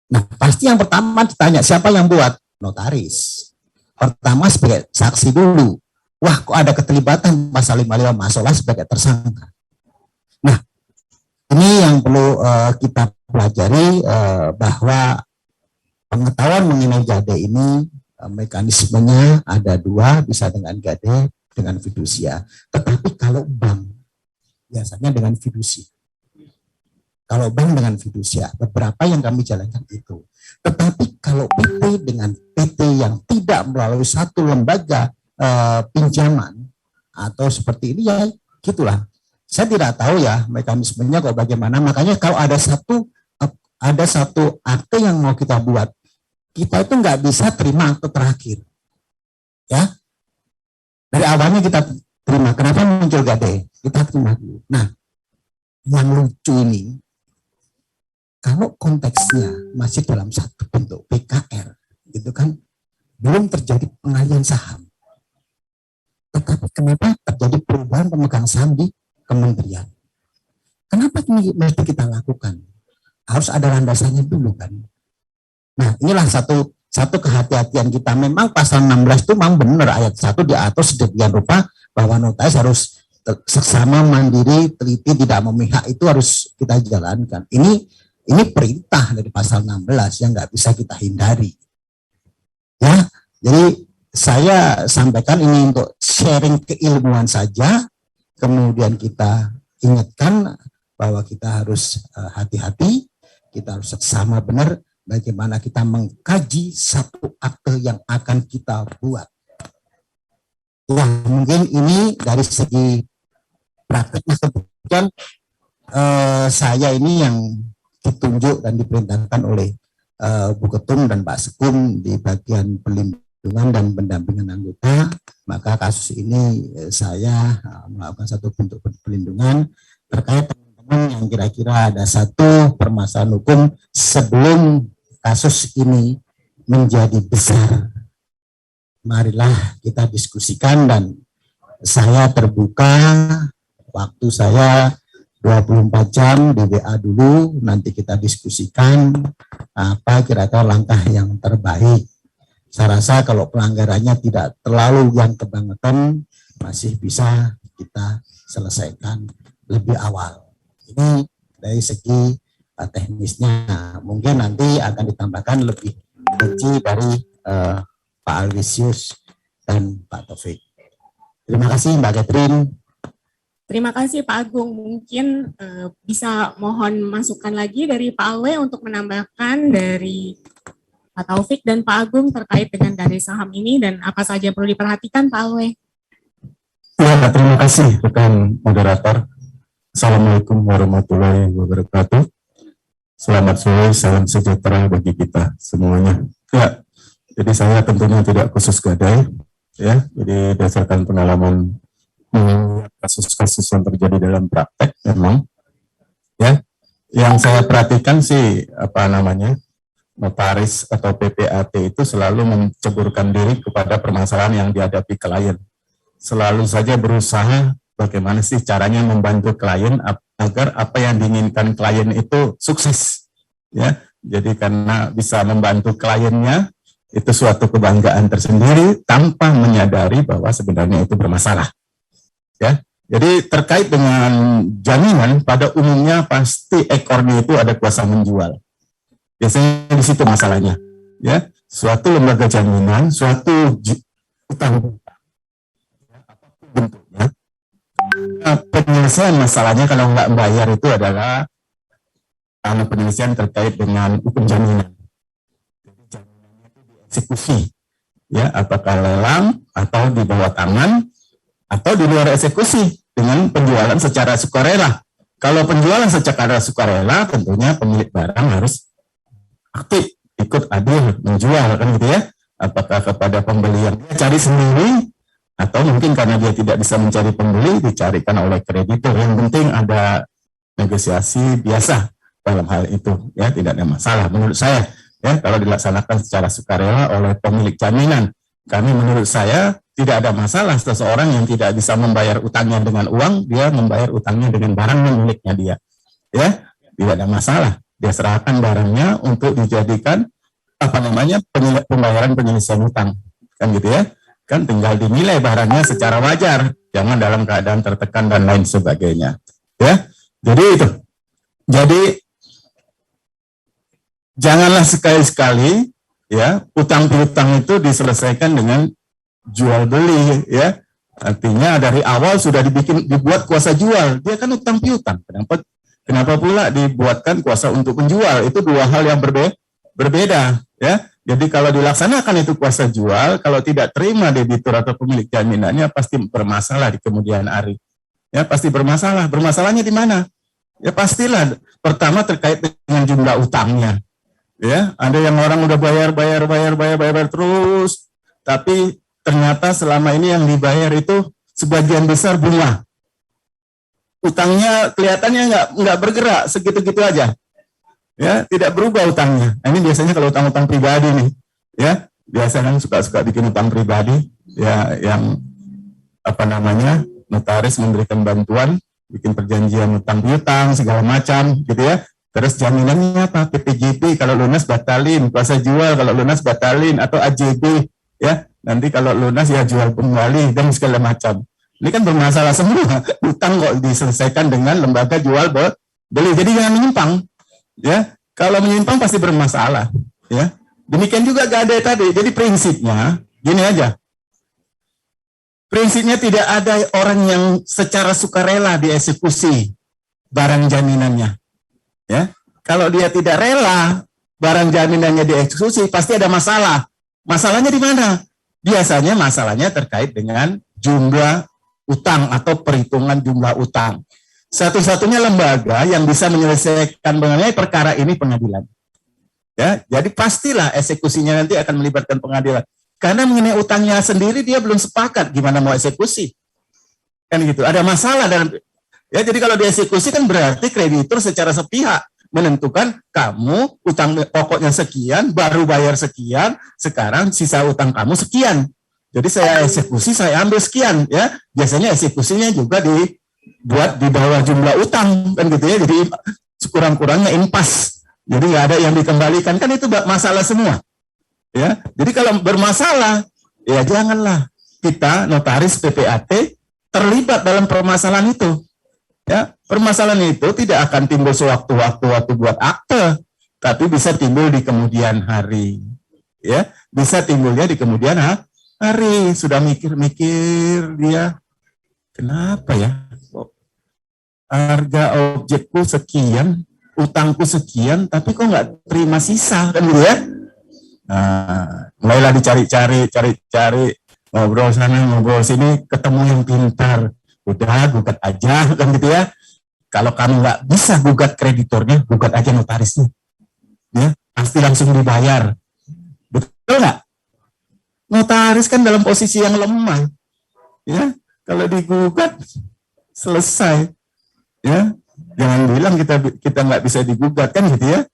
Nah, pasti yang pertama ditanya siapa yang buat? Notaris. Pertama sebagai saksi dulu. Wah, kok ada keterlibatan pasal 55 masalah sebagai tersangka. Nah, ini yang perlu kita pelajari bahwa pengetahuan mengenai gade ini mekanismenya ada dua, bisa dengan gade, dengan fidusia. Tetapi kalau bank biasanya dengan fidusia. Kalau bank dengan fidusia, beberapa yang kami jalankan itu. Tetapi kalau PT dengan PT yang tidak melalui satu lembaga pinjaman atau seperti ini, ya gitulah. Saya tidak tahu ya mekanismenya kok bagaimana. Makanya kalau ada satu akte yang mau kita buat, kita itu nggak bisa terima akte terakhir. Ya, dari awalnya kita terima. Kenapa muncul gade? Kita terima dulu. Nah, yang lucu ini, kalau konteksnya masih dalam satu bentuk PKR, itu kan belum terjadi pengalihan saham. Tetapi kenapa terjadi perubahan pemegang saham di kementerian? Kenapa ini mesti kita lakukan? Harus ada landasannya dulu kan. Nah, inilah satu kehati-hatian kita. Memang pasal 16 itu memang benar ayat 1 diatur sedemikian rupa bahwa notaris harus seksama, mandiri, teliti, tidak memihak, itu harus kita jalankan. Ini perintah dari pasal 16 yang nggak bisa kita hindari. Ya, jadi saya sampaikan ini untuk sharing keilmuan saja, kemudian kita ingatkan bahwa kita harus hati-hati, kita harus seksama benar bagaimana kita mengkaji satu akte yang akan kita buat. Ya, mungkin ini dari segi prakteknya, kebetulan saya ini yang ditunjuk dan diperintahkan oleh Bu Ketum dan Pak Sekum di bagian perlindungan dan pendampingan anggota, maka kasus ini saya melakukan satu bentuk perlindungan terkait teman-teman yang kira-kira ada satu permasalahan hukum sebelum kasus ini menjadi besar. Marilah kita diskusikan dan saya terbuka, waktu saya 24 jam di WA dulu, nanti kita diskusikan apa kira-kira langkah yang terbaik. Saya rasa kalau pelanggarannya tidak terlalu yang kebangetan, masih bisa kita selesaikan lebih awal. Ini dari segi teknisnya. Mungkin nanti akan ditambahkan lebih rinci dari Pak Alwisius dan Pak Taufik. Terima kasih Mbak Catherine. Terima kasih Pak Agung. Mungkin bisa mohon masukan lagi dari Pak Alwe untuk menambahkan dari Pak Taufik dan Pak Agung terkait dengan gade saham ini dan apa saja perlu diperhatikan Pak Alwe. Ya, terima kasih rekan moderator. Assalamualaikum warahmatullahi wabarakatuh. Selamat sore, salam sejahtera bagi kita semuanya. Ya, jadi saya tentunya tidak khusus gadai, ya. Jadi berdasarkan pengalaman kasus-kasus yang terjadi dalam praktek, memang, ya. Yang saya perhatikan sih notaris atau PPAT itu selalu menceburkan diri kepada permasalahan yang dihadapi klien. Selalu saja berusaha bagaimana sih caranya membantu klien agar apa yang diinginkan klien itu sukses, ya. Jadi karena bisa membantu kliennya itu suatu kebanggaan tersendiri tanpa menyadari bahwa sebenarnya itu bermasalah, ya. Jadi terkait dengan jaminan, pada umumnya pasti ekornya itu ada kuasa menjual. Biasanya di situ masalahnya, ya. Suatu lembaga jaminan, suatu utang, apapun bentuknya, penyelesaian masalahnya kalau nggak bayar itu adalah penyelesaian terkait dengan hukum jaminan. Eksekusi, ya, apakah lelang atau di bawah tangan atau di luar eksekusi dengan penjualan secara sukarela. Kalau penjualan secara sukarela, tentunya pemilik barang harus aktif ikut adil menjual kan gitu ya, apakah kepada pembeli yang dia cari sendiri atau mungkin karena dia tidak bisa mencari pembeli dicarikan oleh kreditur. Yang penting ada negosiasi biasa dalam hal itu ya, tidak ada masalah menurut saya ya kalau dilaksanakan secara sukarela oleh pemilik jaminan. Kami menurut saya tidak ada masalah seseorang yang tidak bisa membayar utangnya dengan uang, dia membayar utangnya dengan barang miliknya dia ya, tidak ada masalah, dia serahkan barangnya untuk dijadikan pembayaran penyelesaian utang kan gitu ya, kan tinggal dinilai barangnya secara wajar, jangan dalam keadaan tertekan dan lain sebagainya ya. Jadi itu, jadi janganlah sekali-sekali ya utang piutang itu diselesaikan dengan jual beli ya. Artinya dari awal sudah dibuat kuasa jual, dia kan utang piutang. Kenapa pula dibuatkan kuasa untuk menjual? Itu dua hal yang berbeda ya. Jadi kalau dilaksanakan itu kuasa jual, kalau tidak terima debitur atau pemilik jaminannya pasti bermasalah di kemudian hari. Ya pasti bermasalah. Bermasalahnya di mana? Ya pastilah pertama terkait dengan jumlah utangnya. Ya, ada yang orang udah bayar terus, tapi ternyata selama ini yang dibayar itu sebagian besar bunga. Utangnya kelihatannya nggak bergerak, segitu-gitu aja. Ya, tidak berubah utangnya. Nah, ini biasanya kalau utang-utang pribadi nih, ya, biasanya kan suka bikin utang pribadi, ya, yang notaris memberikan bantuan, bikin perjanjian utang piutang segala macam, gitu ya. Terus jaminannya apa? PPJP kalau lunas batalin, kuasa jual kalau lunas batalin, atau AJB ya. Nanti kalau lunas ya jual kembali dan segala macam. Ini kan bermasalah semua. Utang kok diselesaikan dengan lembaga jual beli. Jadi jangan menyimpang. Ya, kalau menyimpang pasti bermasalah. Ya, demikian juga gade tadi. Jadi prinsipnya gini aja. Prinsipnya tidak ada orang yang secara sukarela dieksekusi barang jaminannya. Ya, kalau dia tidak rela barang jaminannya dieksekusi, pasti ada masalah. Masalahnya di mana? Biasanya masalahnya terkait dengan jumlah utang atau perhitungan jumlah utang. Satu-satunya lembaga yang bisa menyelesaikan mengenai perkara ini pengadilan. Ya, jadi pastilah eksekusinya nanti akan melibatkan pengadilan. Karena mengenai utangnya sendiri dia belum sepakat gimana mau eksekusi. Kan gitu. Ada masalah dalam. Ya, jadi kalau dieksekusi kan berarti kreditur secara sepihak menentukan kamu utang pokoknya sekian, baru bayar sekian, sekarang sisa utang kamu sekian. Jadi saya eksekusi, saya ambil sekian, ya. Biasanya eksekusinya juga dibuat di bawah jumlah utang, kan gitu ya. Jadi sekurang-kurangnya impas. Jadi nggak ada yang dikembalikan, kan itu masalah semua. Ya, jadi kalau bermasalah, ya janganlah kita notaris PPAT terlibat dalam permasalahan itu. Ya, permasalahan itu tidak akan timbul sewaktu-waktu buat akte, tapi bisa timbul di kemudian hari. Ya, bisa timbulnya di kemudian hari. Sudah mikir-mikir dia, kenapa ya? Harga objekku sekian, utangku sekian, tapi kok nggak terima sisa, kan gitu ya? Nah, mulailah dicari-cari, ngobrol sana, ngobrol sini, ketemu yang pintar. Udah gugat aja kan gitu ya. Kalau kamu nggak bisa gugat kreditornya, gugat aja notarisnya. Ya, pasti langsung dibayar. Betul nggak? Notaris kan dalam posisi yang lemah. Ya, kalau digugat selesai. Ya, jangan bilang kita nggak bisa digugat kan gitu ya.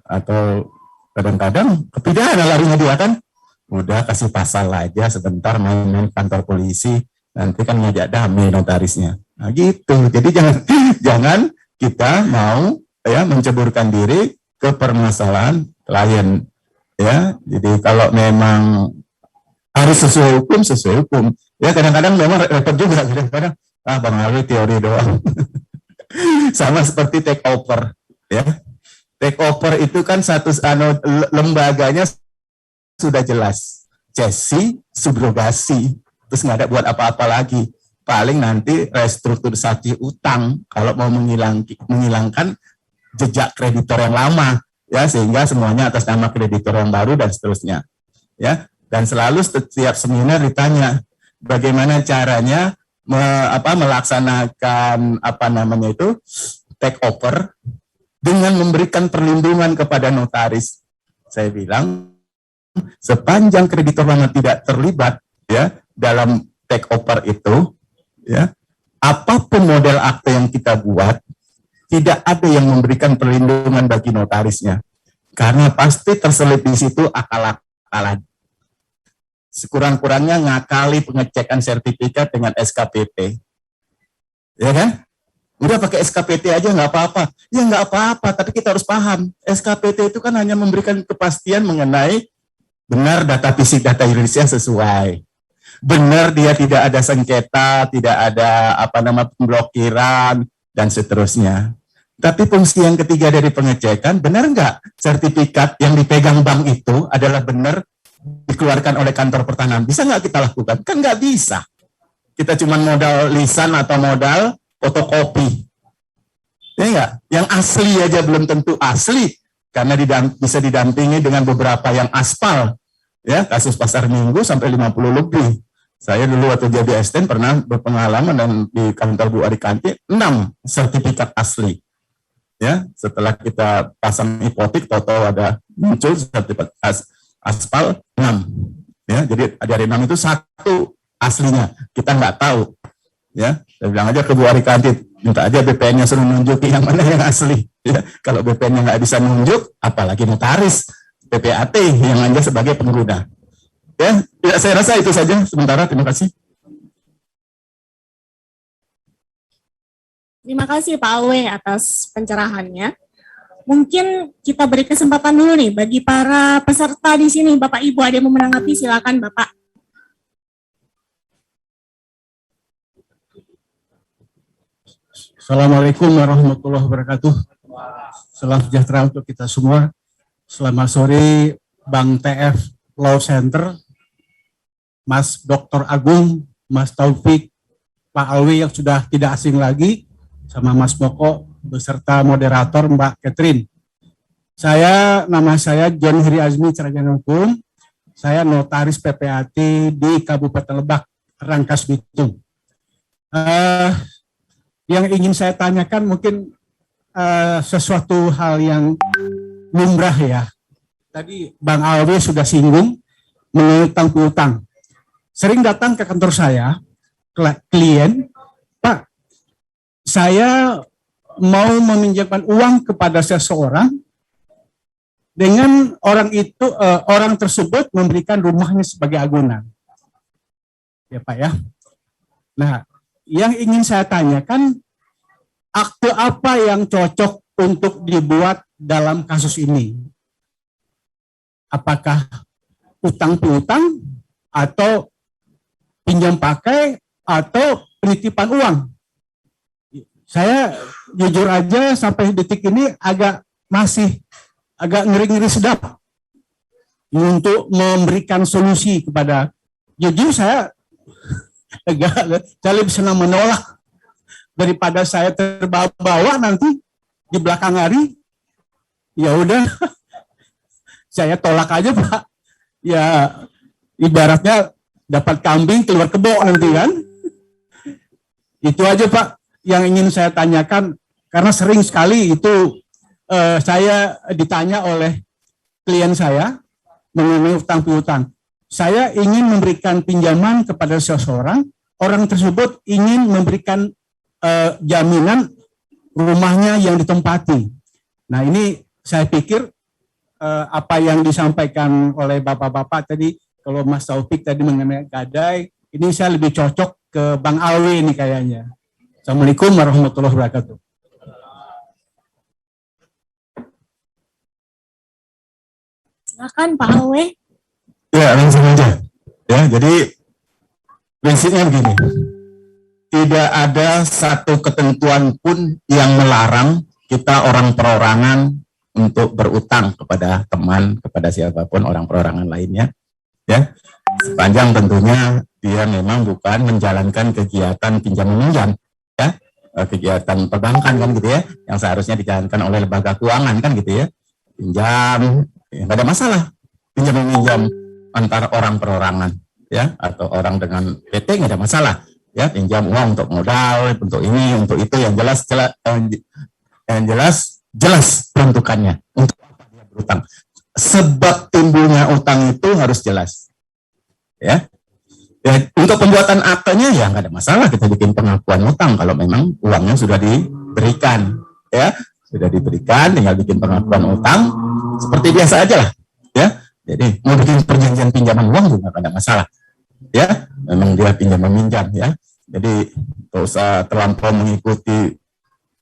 Atau kadang-kadang kepidana larinya dia kan. Udah kasih pasal aja sebentar main-main kantor polisi. Nanti kan ngajak damai notarisnya. Nah gitu. Jadi jangan kita mau ya menceburkan diri ke permasalahan klien. Ya, jadi kalau memang harus sesuai hukum. Ya kadang-kadang memang repot juga. Kadang-kadang Bang Arwi teori doang. Sama seperti take over. Ya, take over itu kan satu lembaganya sudah jelas. Cesi, subrogasi. Terus nggak ada buat apa-apa lagi. Paling nanti restrukturisasi utang kalau mau menghilangkan jejak kreditor yang lama, ya sehingga semuanya atas nama kreditor yang baru dan seterusnya. Ya, dan selalu setiap seminar ditanya bagaimana caranya melaksanakan take over dengan memberikan perlindungan kepada notaris. Saya bilang sepanjang kreditor lama tidak terlibat ya dalam take over itu, ya apapun model akte yang kita buat, tidak ada yang memberikan perlindungan bagi notarisnya, karena pasti terselip di situ akal-akalan. Sekurang-kurangnya ngakali pengecekan sertifikat dengan SKPT, ya kan? Udah pakai SKPT aja nggak apa-apa, ya nggak apa-apa. Tapi kita harus paham, SKPT itu kan hanya memberikan kepastian mengenai benar data fisik, data yuridisnya sesuai. Benar dia tidak ada sengketa, tidak ada pemblokiran, dan seterusnya. Tapi fungsi yang ketiga dari pengecekan, benar nggak sertifikat yang dipegang bank itu adalah benar dikeluarkan oleh kantor pertanahan? Bisa nggak kita lakukan? Kan nggak bisa. Kita cuma modal lisan atau modal fotokopi. Ya nggak? Yang asli aja belum tentu asli, karena bisa didampingi dengan beberapa yang aspal. Ya, kasus pasar minggu sampai 50 lebih. Saya dulu waktu jadi asisten pernah berpengalaman dan di kantor Bu Arikanti 6 sertifikat asli. Ya, setelah kita pasang hipotek, tahu-tahu ada muncul sertifikat aspal 6. Ya, jadi dari 6 itu 1 aslinya, kita nggak tahu. Ya, saya bilang aja ke Bu Arikanti, minta aja BPN-nya suruh nunjukin yang mana yang asli. Ya, kalau BPN-nya nggak bisa nunjuk, apalagi notaris, PPAT yang hanya sebagai pengguna. Ya, saya rasa itu saja sementara. Terima kasih. Terima kasih Pak Alwe atas pencerahannya. Mungkin kita beri kesempatan dulu nih bagi para peserta di sini. Bapak Ibu ada yang mau menanggapi, silakan Bapak. Assalamualaikum warahmatullahi wabarakatuh. Salam sejahtera untuk kita semua. Selamat sore Bang TF Law Center, Mas Dr. Agung, Mas Taufik, Pak Alwi yang sudah tidak asing lagi, sama Mas Moko, beserta moderator Mbak Catherine. Nama saya John Heri Azmi, Sarjana Hukum. Saya notaris PPAT di Kabupaten Lebak, Rangkas Bitung. Yang ingin saya tanyakan mungkin sesuatu hal yang lumrah ya. Tadi Bang Alwi sudah singgung mengenai utang piutang. Sering datang ke kantor saya, klien, Pak, saya mau meminjamkan uang kepada seseorang dengan orang tersebut memberikan rumahnya sebagai agunan. Ya Pak ya. Nah, yang ingin saya tanyakan, akte apa yang cocok untuk dibuat dalam kasus ini? Apakah utang piutang atau pinjam pakai atau penitipan uang? Saya jujur aja sampai detik ini masih agak ngeri-ngeri sedap untuk memberikan solusi kepada, jujur saya lebih senang menolak daripada saya terbawa nanti di belakang hari. Ya udah, saya tolak aja Pak. Ya ibaratnya dapat kambing keluar kebo nanti kan. Itu aja Pak yang ingin saya tanyakan, karena sering sekali itu saya ditanya oleh klien saya mengenai utang piutang. Saya ingin memberikan pinjaman kepada seseorang, orang tersebut ingin memberikan jaminan rumahnya yang ditempati. Nah ini saya pikir apa yang disampaikan oleh bapak-bapak tadi, kalau Mas Taufik tadi mengenai gadai, ini saya lebih cocok ke Bang Alwi ini kayaknya. Assalamualaikum warahmatullahi wabarakatuh. Silakan Pak Alwe. Ya, langsung aja. Ya, jadi prinsipnya begini. Tidak ada satu ketentuan pun yang melarang kita orang perorangan untuk berutang kepada teman, kepada siapapun orang perorangan lainnya. Ya, sepanjang tentunya dia memang bukan menjalankan kegiatan pinjam-meminjam, ya, kegiatan perbankan kan gitu ya, yang seharusnya dijalankan oleh lembaga keuangan kan gitu ya, pinjam, ya, nggak ada masalah pinjam-meminjam antara orang perorangan, ya, atau orang dengan PT nggak ada masalah, ya, pinjam uang untuk modal, untuk ini, untuk itu, yang jelas jelas peruntukannya untuk apa dia berutang. Sebab timbulnya utang itu harus jelas. Ya. Ya, untuk pembuatan aktenya ya nggak ada masalah, kita bikin pengakuan utang kalau memang uangnya sudah diberikan, ya sudah diberikan, tinggal bikin pengakuan utang seperti biasa aja lah, ya. Jadi mau bikin perjanjian pinjaman uang juga nggak ada masalah, ya. Memang dia pinjam meminjam, ya. Jadi nggak usah terlampau mengikuti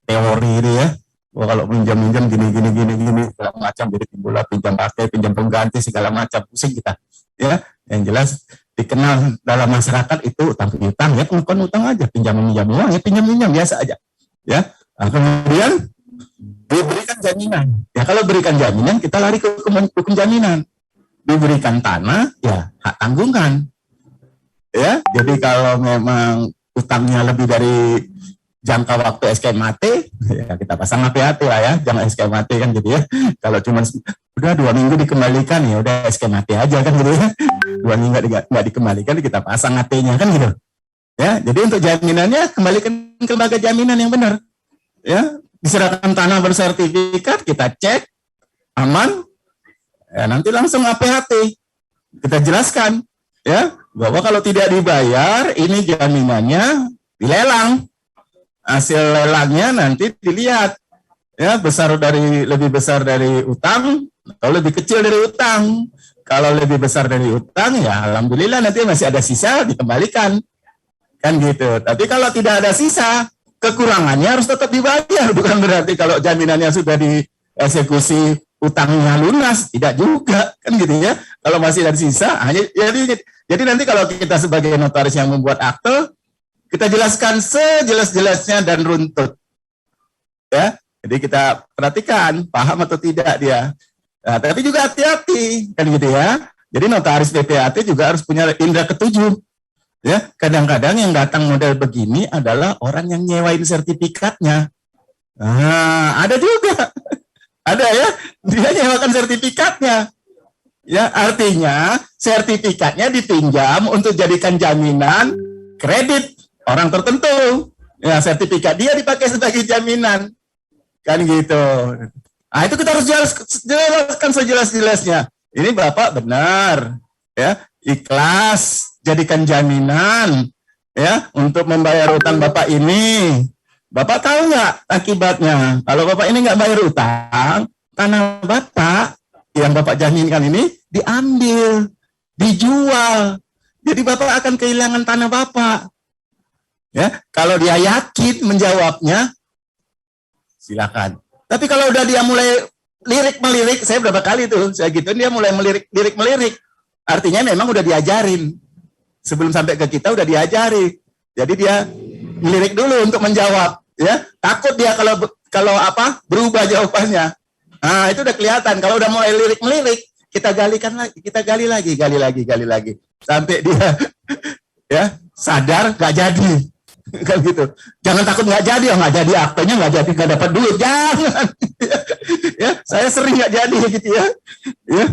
teori ini, ya. Wah, kalau pinjam gini segala macam, jadi timbullah pinjam pakai, pinjam pengganti segala macam, pusing kita, ya. Yang jelas dikenal dalam masyarakat itu utang piutang, ya pengakuan utang aja, pinjam meminjam uang, ya pinjam minjam biasa aja, ya. Nah, kemudian diberikan jaminan, ya kalau berikan jaminan kita lari ke hukum jaminan. Diberikan tanah, ya hak tanggungan, ya. Jadi kalau memang utangnya lebih dari jangka waktu SKMAT, ya kita pasang HPAT lah, ya, jangan SKMAT kan gitu, ya. Kalau cuma udah 2 minggu dikembalikan, ya udah SKMAT aja kan gitu, ya. 2 minggu nggak dikembalikan, kita pasang HT-nya kan gitu, ya. Jadi untuk jaminannya kembalikan ke lembaga jaminan yang benar, ya. Diserahkan tanah bersertifikat, kita cek aman, ya nanti langsung HPAT kita jelaskan, ya, bahwa kalau tidak dibayar ini jaminannya dilelang. Hasil lelangnya nanti dilihat, ya lebih besar dari utang atau lebih kecil dari utang. Kalau lebih besar dari utang, ya alhamdulillah nanti masih ada sisa dikembalikan, kan gitu. Tapi kalau tidak ada sisa, kekurangannya harus tetap dibayar. Bukan berarti kalau jaminannya sudah dieksekusi utangnya lunas, tidak juga, kan gitu, ya. Kalau masih ada sisa, jadi nanti kalau kita sebagai notaris yang membuat akte, kita jelaskan sejelas-jelasnya dan runtut, ya. Jadi kita perhatikan paham atau tidak dia. Nah, tapi juga hati-hati, kan gitu, ya. Jadi notaris PPAT juga harus punya indera ketujuh, ya. Kadang-kadang yang datang model begini adalah orang yang nyewain sertifikatnya. Nah, ada juga, ada, ya. Dia nyewakan sertifikatnya, ya. Artinya sertifikatnya dipinjam untuk jadikan jaminan kredit orang tertentu, ya. Sertifikat dia dipakai sebagai jaminan, kan gitu. Nah, itu kita harus jelaskan sejelas-jelasnya. Ini Bapak benar, ya, ikhlas jadikan jaminan, ya, untuk membayar utang Bapak ini. Bapak tahu nggak akibatnya? Kalau Bapak ini nggak bayar utang, tanah Bapak yang Bapak jaminkan ini diambil, dijual. Jadi Bapak akan kehilangan tanah Bapak. Ya, kalau dia yakin menjawabnya, silakan. Tapi kalau udah dia mulai lirik-melirik, saya berapa kali tuh, saya gitu, dia mulai lirik-melirik. Artinya memang udah diajarin. Sebelum sampai ke kita udah diajari. Jadi dia melirik dulu untuk menjawab, ya. Takut dia kalau berubah jawabannya. Nah, itu udah kelihatan. Kalau udah mulai lirik-melirik, kita gali lagi. Sampai dia ya sadar nggak jadi. Kan gitu. Jangan takut nggak jadi, nggak jadi aktenya, nggak jadi, nggak dapat duit, jangan. Ya, saya sering nggak jadi gitu, ya. Ya.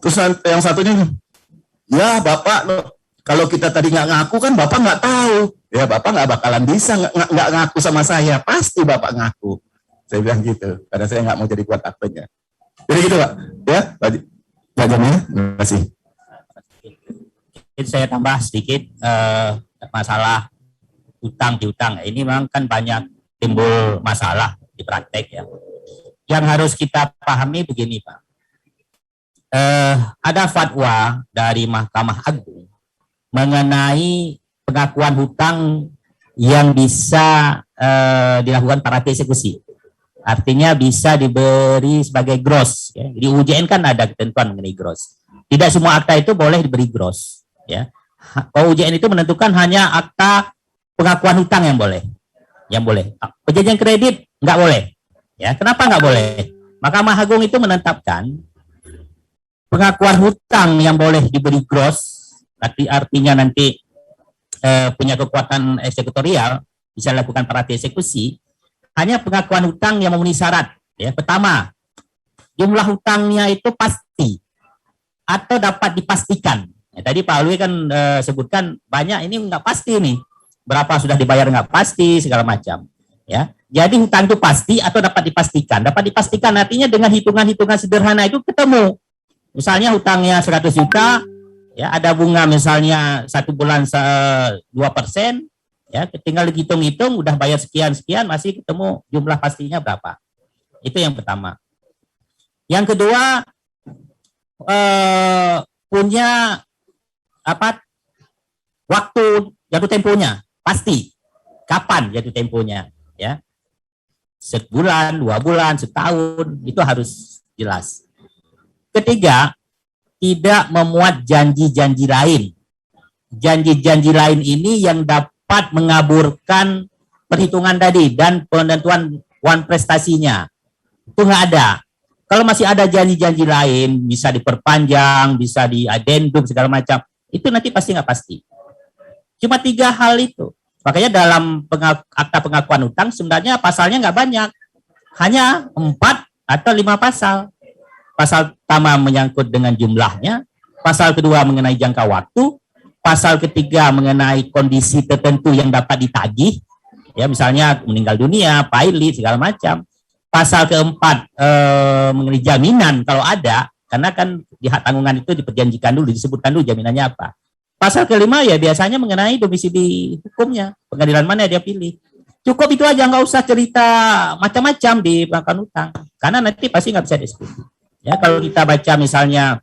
Terus yang satunya, ya Bapak, kalau kita tadi nggak ngaku kan Bapak nggak tahu, ya Bapak nggak bakalan bisa nggak ngaku sama saya, pasti Bapak ngaku. Saya bilang gitu, karena saya nggak mau jadi buat aktenya. Jadi gitu Pak, ya, Pak Jamil, terima kasih. Saya tambah sedikit masalah utang piutang. Ini memang kan banyak timbul masalah di praktek, ya. Yang harus kita pahami begini Pak. Ada fatwa dari Mahkamah Agung mengenai pengakuan hutang yang bisa dilakukan parate eksekusi. Artinya bisa diberi sebagai gross. Ya. Di UJN kan ada ketentuan mengenai gross. Tidak semua akta itu boleh diberi gross. Ya. UJN itu menentukan hanya akta pengakuan hutang yang boleh. Yang boleh. Perjanjian kredit nggak boleh. Ya, kenapa nggak boleh? Mahkamah Agung itu menetapkan pengakuan hutang yang boleh diberi gross, artinya nanti punya kekuatan eksekutorial, bisa lakukan parate eksekusi, hanya pengakuan hutang yang memenuhi syarat. Ya, pertama, jumlah hutangnya itu pasti atau dapat dipastikan. Ya, tadi Pak Alwi kan sebutkan banyak ini nggak pasti nih, berapa sudah dibayar nggak pasti segala macam. Ya, jadi hutang itu pasti atau dapat dipastikan. Dapat dipastikan artinya dengan hitungan-hitungan sederhana itu ketemu. Misalnya hutangnya 100 juta, ya ada bunga misalnya 1 bulan 2%, ya tinggal dihitung-hitung udah bayar sekian-sekian masih ketemu jumlah pastinya berapa. Itu yang pertama. Yang kedua, punya waktu jatuh temponya pasti. Kapan jatuh temponya? Ya, 1 bulan, 2 bulan, setahun, itu harus jelas. Ketiga, tidak memuat janji-janji lain. Janji-janji lain ini yang dapat mengaburkan perhitungan tadi dan penentuan prestasinya. Itu nggak ada. Kalau masih ada janji-janji lain, bisa diperpanjang, bisa diadendum, segala macam, itu nanti pasti nggak pasti. Cuma 3 hal itu. Makanya dalam akta pengakuan hutang sebenarnya pasalnya nggak banyak. Hanya 4 atau 5 pasal. Pasal pertama menyangkut dengan jumlahnya, pasal kedua mengenai jangka waktu, pasal ketiga mengenai kondisi tertentu yang dapat ditagih, ya misalnya meninggal dunia, pilot, segala macam. Pasal keempat mengenai jaminan kalau ada, karena kan di hak tanggungan itu diperjanjikan dulu, disebutkan dulu jaminannya apa. Pasal kelima ya biasanya mengenai domisili hukumnya, pengadilan mana dia pilih. Cukup itu aja, nggak usah cerita macam-macam di pengakuan hutang, karena nanti pasti nggak bisa diskusi. Ya, kalau kita baca misalnya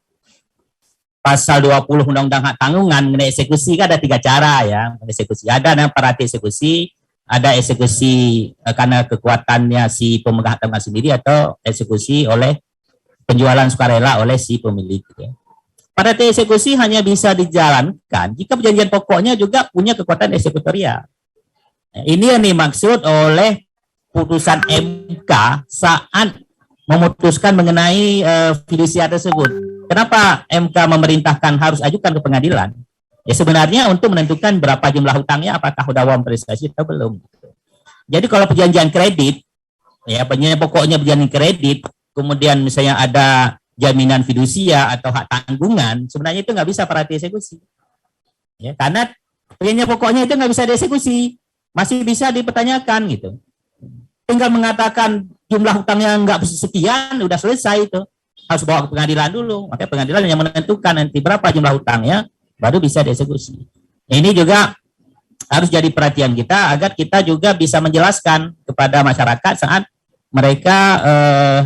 pasal 20 Undang-Undang Hak Tanggungan mengenai eksekusi kan ada 3 cara ya. Eksekusi ada parati eksekusi, ada eksekusi karena kekuatannya si pemegang hak tanggungan sendiri atau eksekusi oleh penjualan sukarela oleh si pemilik. Ya. Parati eksekusi hanya bisa dijalankan jika perjanjian pokoknya juga punya kekuatan eksekutorial. Ya, ini yang dimaksud oleh putusan MK saat memutuskan mengenai fidusia tersebut. Kenapa MK memerintahkan harus ajukan ke pengadilan? Ya sebenarnya untuk menentukan berapa jumlah hutangnya, apakah sudah uang prestasi atau belum. Jadi kalau perjanjian kredit, ya perjanjian pokoknya perjanjian kredit, kemudian misalnya ada jaminan fidusia atau hak tanggungan, sebenarnya itu nggak bisa parati eksekusi. Ya, karena perjanjian pokoknya itu nggak bisa dieksekusi, masih bisa dipertanyakan gitu. Tinggal mengatakan jumlah hutangnya nggak sekian, udah selesai itu. Harus bawa ke pengadilan dulu. Makanya pengadilan yang menentukan nanti berapa jumlah hutangnya, baru bisa dieksekusi. Ini juga harus jadi perhatian kita, agar kita juga bisa menjelaskan kepada masyarakat saat mereka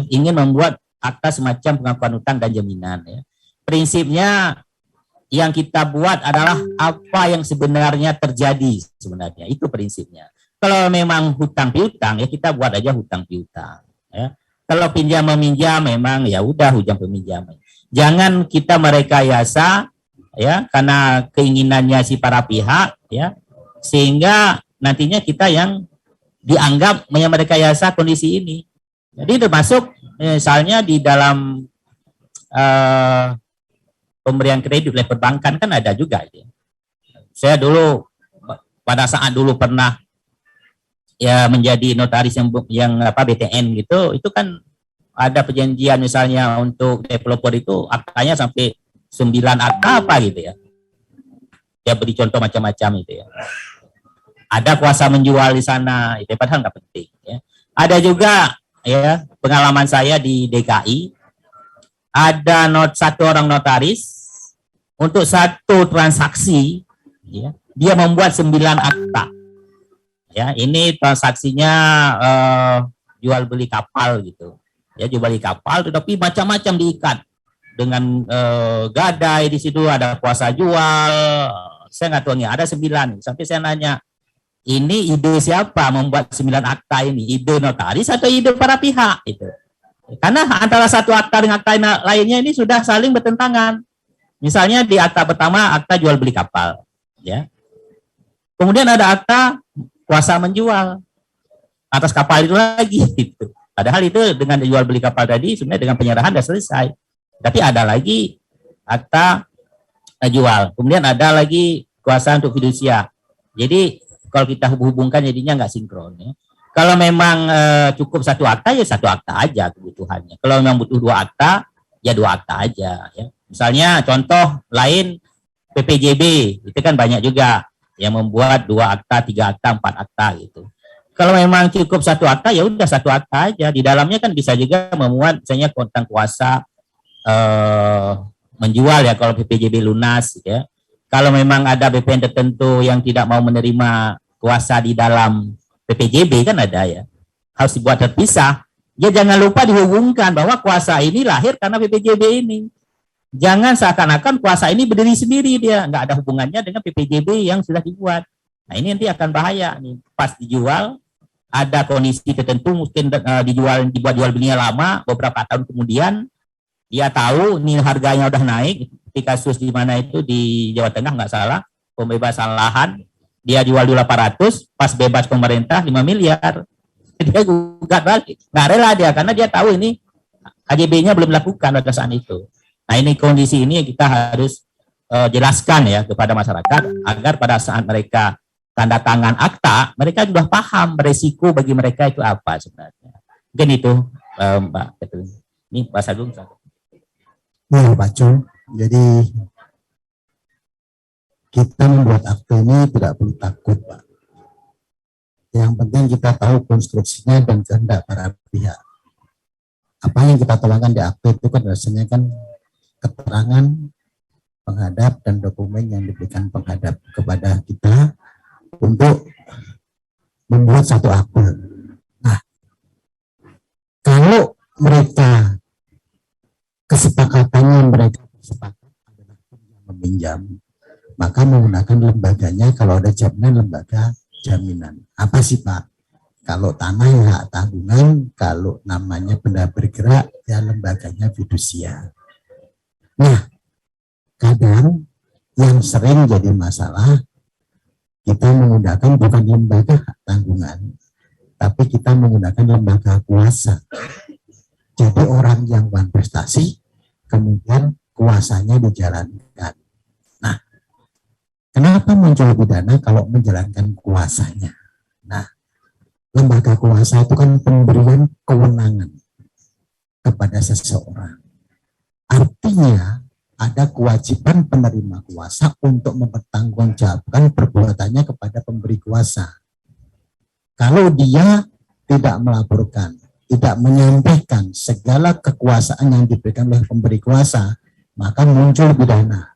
ingin membuat akta semacam pengakuan hutang dan jaminan. Ya. Prinsipnya yang kita buat adalah apa yang sebenarnya terjadi sebenarnya. Itu prinsipnya. Kalau memang hutang piutang ya kita buat aja hutang piutang. Ya. Kalau pinjam meminjam memang ya udah hutang peminjam. Jangan kita merekayasa ya karena keinginannya si para pihak ya sehingga nantinya kita yang dianggap merekayasa kondisi ini. Jadi termasuk misalnya di dalam pemberian kredit oleh perbankan kan ada juga. Ya. Saya dulu pada saat dulu pernah ya menjadi notaris yang BTN gitu, itu kan ada perjanjian misalnya untuk developer itu aktanya sampai 9 akta apa gitu ya. Dia beri contoh macam-macam itu ya. Ada kuasa menjual di sana, itu padahal nggak penting ya. Ada juga ya pengalaman saya di DKI, ada satu orang notaris untuk satu transaksi ya, dia membuat 9 akta. Ya, ini transaksinya jual beli kapal gitu. Ya, jual beli kapal tetapi macam-macam diikat dengan gadai di situ, ada kuasa jual. Saya nggak tahu nih, ada 9. Sampai saya nanya, ini ide siapa membuat 9 akta ini? Ide notaris atau ide para pihak itu? Karena antara satu akta dengan akta lainnya ini sudah saling bertentangan. Misalnya di akta pertama akta jual beli kapal, ya. Kemudian ada akta kuasa menjual atas kapal itu lagi gitu. Padahal itu dengan jual beli kapal tadi sebenarnya dengan penyerahan sudah selesai. Tapi ada lagi akta jual. Kemudian ada lagi kuasa untuk fidusia. Jadi kalau kita hubungkan jadinya nggak sinkron. Ya. Kalau memang cukup satu akta ya satu akta aja kebutuhannya. Kalau memang butuh 2 akta ya 2 akta aja. Ya. Misalnya contoh lain PPJB itu kan banyak juga yang membuat 2 akta, 3 akta, 4 akta gitu. Kalau memang cukup satu akta, ya udah satu akta aja. Di dalamnya kan bisa juga memuat misalnya tentang kuasa menjual ya kalau PPJB lunas ya. Kalau memang ada BPN tertentu yang tidak mau menerima kuasa di dalam PPJB kan ada ya. Harus dibuat terpisah. Ya jangan lupa dihubungkan bahwa kuasa ini lahir karena PPJB ini. Jangan seakan-akan kuasa ini berdiri sendiri dia, nggak ada hubungannya dengan PPJB yang sudah dibuat. Nah ini nanti akan bahaya nih. Pas dijual ada kondisi tertentu mungkin dibuat jual belinya lama, beberapa tahun kemudian dia tahu ini harganya udah naik. Di kasus di mana itu di Jawa Tengah nggak salah, pembebasan lahan, dia jual di 800, pas bebas pemerintah 5 miliar. Dia gugat balik, nggak rela dia karena dia tahu ini KJB-nya belum dilakukan pada saat itu. Nah ini kondisi ini kita harus jelaskan ya kepada masyarakat agar pada saat mereka tanda tangan akta, mereka sudah paham beresiko bagi mereka itu apa sebenarnya. Mungkin itu Mbak Petrus. Ini Pak Sagung. Ya Pak Cung, jadi kita membuat akte ini tidak perlu takut Pak. Yang penting kita tahu konstruksinya dan kehendak para pihak. Apa yang kita tuangkan di akte itu kan rasanya kan keterangan penghadap dan dokumen yang diberikan penghadap kepada kita untuk membuat satu akte. Nah, kalau mereka kesepakatannya mereka sepakat adalah meminjam, maka menggunakan lembaganya kalau ada jaminan lembaga jaminan. Apa sih Pak? Kalau tanah ya hak tanggungan, kalau namanya benda bergerak ya lembaganya fidusia. Nah, kadang yang sering jadi masalah kita menggunakan bukan lembaga hak tanggungan, tapi kita menggunakan lembaga kuasa. Jadi orang yang prestasi, kemudian kuasanya dijalankan. Nah, kenapa muncul pidana kalau menjalankan kuasanya? Nah, lembaga kuasa itu kan pemberian kewenangan kepada seseorang. Artinya, ada kewajiban penerima kuasa untuk mempertanggungjawabkan perbuatannya kepada pemberi kuasa. Kalau dia tidak melaporkan, tidak menyampaikan segala kekuasaan yang diberikan oleh pemberi kuasa, maka muncul pidana.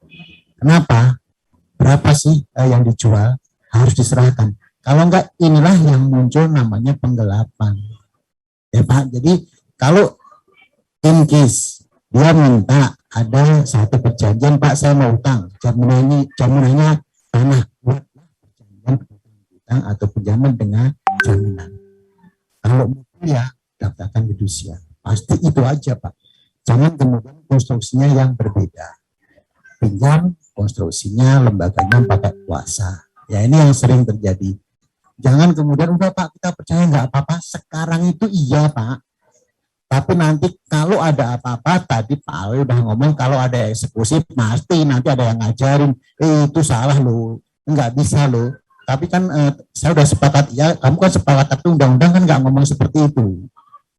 Kenapa? Berapa sih yang dijual? Harus diserahkan. Kalau enggak, inilah yang muncul namanya penggelapan. Ya Pak, jadi kalau in case dia minta ada satu perjanjian, Pak saya mau utang, jaminannya tanah, buat perjanjian utang atau pinjaman dengan jaminan. Kalau ya daftarkan fidusia, pasti itu aja Pak. Jangan kemudian konstruksinya yang berbeda. Pinjam konstruksinya lembaganya pakai kuasa. Ya ini yang sering terjadi. Jangan kemudian udah Pak kita percaya nggak apa-apa. Sekarang itu iya Pak. Tapi nanti kalau ada apa-apa, tadi Pak Ali udah ngomong kalau ada eksekusi pasti nanti ada yang ngajarin, itu salah loh, nggak bisa loh. Tapi kan saya udah sepakat, ya kamu kan sepakat, tapi undang-undang kan nggak ngomong seperti itu.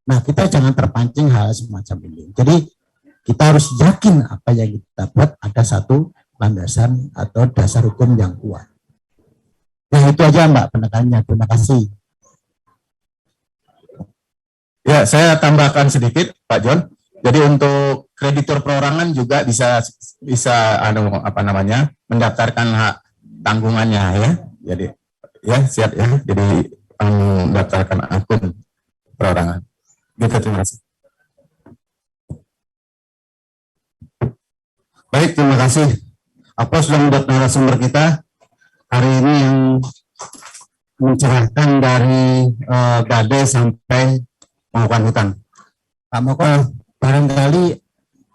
Nah kita jangan terpancing hal semacam ini. Jadi kita harus yakin apa yang kita buat ada satu landasan atau dasar hukum yang kuat. Nah itu aja Mbak penekanannya, terima kasih. Ya, saya tambahkan sedikit, Pak John. Jadi untuk kreditur perorangan juga bisa mendaftarkan hak tanggungannya ya. Jadi ya siap ya. Jadi mendaftarkan akun perorangan. Gitu, terima kasih. Baik, terima kasih. Apa sudah membuat narasumber kita hari ini yang mencerahkan dari badai sampai pengakuan hutang. Pak Moko, barangkali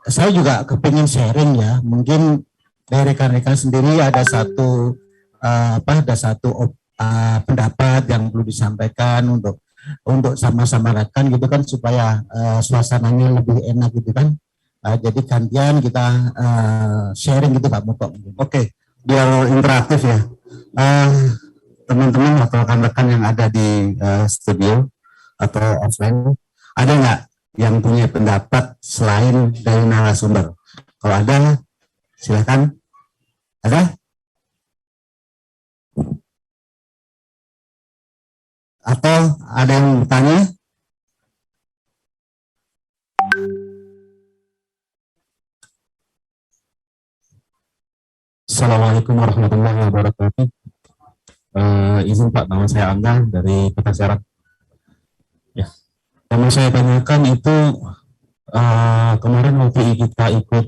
saya juga kepingin sharing ya. Mungkin dari rekan-rekan sendiri ada satu pendapat yang perlu disampaikan untuk sama-sama rekan gitu kan supaya suasananya lebih enak gitu kan. Jadi gantian kita sharing gitu Pak Moko. Oke, biar interaktif ya. Teman-teman atau rekan-rekan yang ada di studio atau offline, ada nggak yang punya pendapat selain dari narasumber? Kalau ada, silakan. Ada? Atau ada yang bertanya? Assalamualaikum warahmatullahi wabarakatuh. Izin Pak, nama saya Angga dari Kota Serang. Ya, yang mau saya tanyakan itu kemarin waktu kita ikut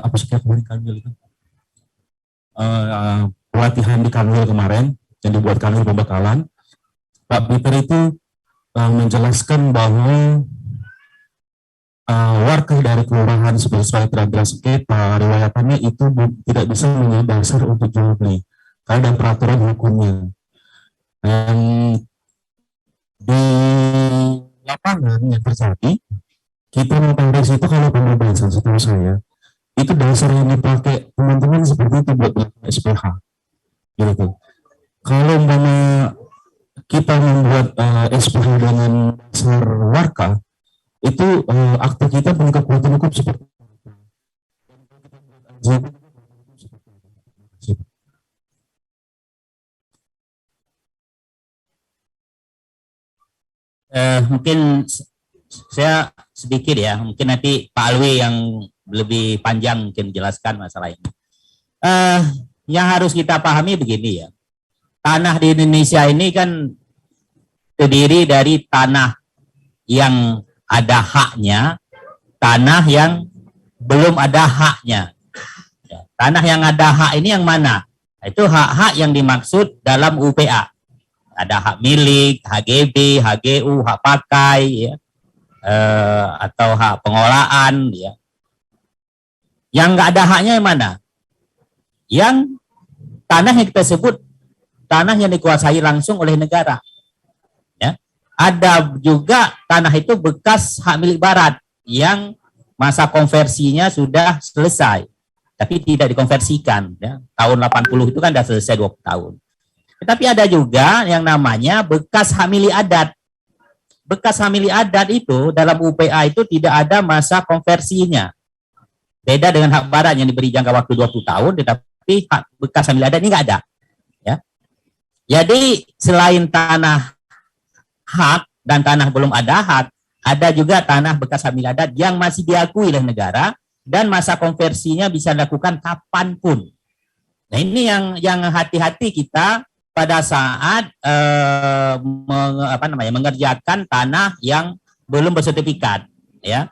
apa sih kemarin Kanwil itu? Pelatihan di Kanwil kemarin yang dibuat Kanwil pembekalan, Pak Peter itu menjelaskan bahwa warga dari kelurahan sebagai terhadap sengketa riwayatannya itu tidak bisa menjadi dasar untuk jual beli karena ada peraturan hukumnya. Dan di lapangan yang terjadi kita mengetahui itu kalau pembebasan setahu saya itu dasar yang dipakai teman-teman seperti itu buat SPH gitu. Kalau umpama kita membuat SPH dengan dasar warga itu akte kita punya kekuatan hukum seperti Mungkin saya sedikit ya, mungkin nanti Pak Alwi yang lebih panjang mungkin jelaskan masalah ini. Yang harus kita pahami begini ya, tanah di Indonesia ini kan terdiri dari tanah yang ada haknya, tanah yang belum ada haknya. Tanah yang ada hak ini yang mana? Itu hak-hak yang dimaksud dalam UPA. Ada hak milik, HGB, HGU, hak pakai, ya, atau hak pengolahan. Ya. Yang nggak ada haknya yang mana? Yang tanah yang kita sebut tanah yang dikuasai langsung oleh negara. Ada juga tanah itu bekas hak milik barat yang masa konversinya sudah selesai, tapi tidak dikonversikan. Ya. Tahun 80 itu kan sudah selesai 20 tahun. Tetapi ada juga yang namanya bekas hak milik adat. Bekas hak milik adat itu dalam UPA itu tidak ada masa konversinya. Beda dengan hak barat yang diberi jangka waktu 20 tahun, tetapi hak bekas hak milik adat ini nggak ada. Ya. Jadi selain tanah hak dan tanah belum ada hak, ada juga tanah bekas hak milik adat yang masih diakui oleh negara dan masa konversinya bisa dilakukan kapanpun. Nah ini yang hati-hati kita pada saat mengerjakan tanah yang belum bersertifikat, ya.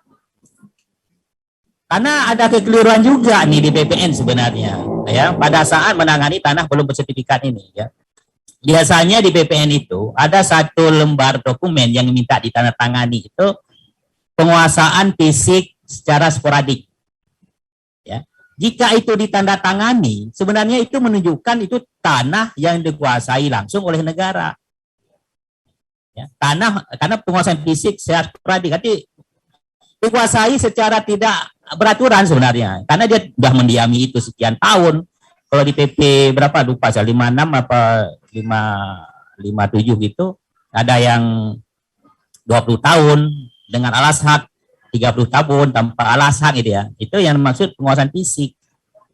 Karena ada kekeliruan juga nih di BPN sebenarnya, ya, pada saat menangani tanah belum bersertifikat ini, ya. Biasanya di BPN itu ada satu lembar dokumen yang minta ditandatangani itu penguasaan fisik secara sporadik. Ya. Jika itu ditandatangani, sebenarnya itu menunjukkan itu tanah yang dikuasai langsung oleh negara. Ya. Tanah karena penguasaan fisik secara sporadik, nanti dikuasai secara tidak beraturan sebenarnya, karena dia sudah mendiami itu sekian tahun. Kalau di PP berapa lupa saya 56 apa 57 gitu, ada yang 20 tahun dengan alas hak, 30 tahun tanpa alas hak gitu ya. Itu yang maksud penguasaan fisik.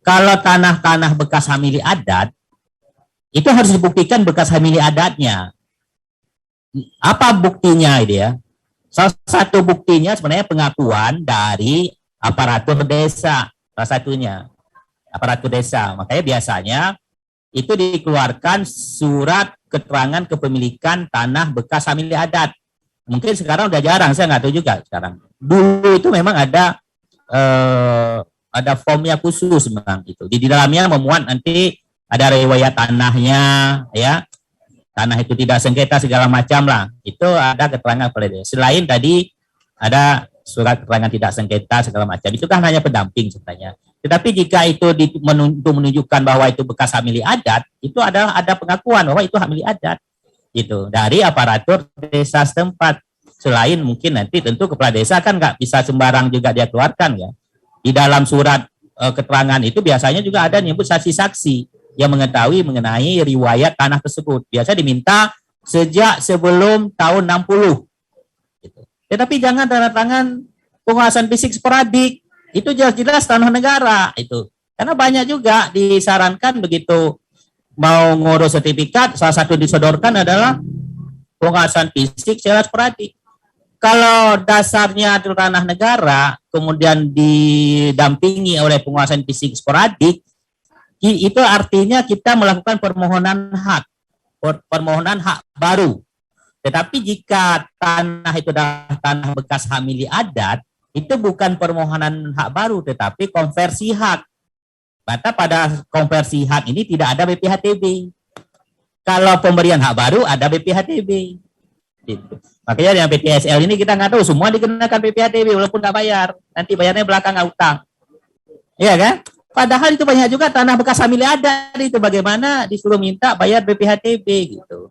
Kalau tanah-tanah bekas hak milik adat itu harus dibuktikan bekas hak milik adatnya. Apa buktinya gitu ya? Salah satu buktinya sebenarnya pengakuan dari aparatur desa, salah satunya. Aparatur desa. Makanya biasanya itu dikeluarkan surat keterangan kepemilikan tanah bekas hak milik adat. Mungkin sekarang udah jarang, saya nggak tahu juga sekarang. Dulu itu memang ada formnya khusus memang itu. Di dalamnya memuat nanti ada riwayat tanahnya, ya. Tanah itu tidak sengketa segala macam lah. Itu ada keterangan pada desa. Selain tadi ada surat keterangan tidak sengketa segala macam. Itu kan hanya pendamping sebenarnya. Tetapi jika itu untuk menunjukkan bahwa itu bekas hak milik adat, itu ada pengakuan bahwa itu hak milik adat, gitu, dari aparatur desa setempat. Selain mungkin nanti tentu kepala desa kan nggak bisa sembarang juga dia keluarkan ya. Di dalam surat keterangan itu biasanya juga ada nyebut saksi-saksi yang mengetahui mengenai riwayat tanah tersebut. Biasa diminta sejak sebelum tahun 60. Gitu. Tetapi jangan tanda tangan penguasaan fisik sporadik. Itu jelas-jelas tanah negara itu. Karena banyak juga disarankan begitu mau ngurus sertifikat, salah satu disodorkan adalah penguasaan fisik secara sporadik. Kalau dasarnya adalah tanah negara, kemudian didampingi oleh penguasaan fisik sporadik, itu artinya kita melakukan permohonan hak baru. Tetapi jika tanah itu adalah tanah bekas hak milik adat, itu bukan permohonan hak baru, tetapi konversi hak. Maka pada konversi hak ini tidak ada BPHTB. Kalau pemberian hak baru ada BPHTB. Gitu. Makanya yang PTSL ini kita nggak tahu, semua dikenakan BPHTB walaupun nggak bayar. Nanti bayarnya belakang utang. Iya kan? Padahal itu banyak juga tanah bekas hak milik adat itu bagaimana disuruh minta bayar BPHTB gitu.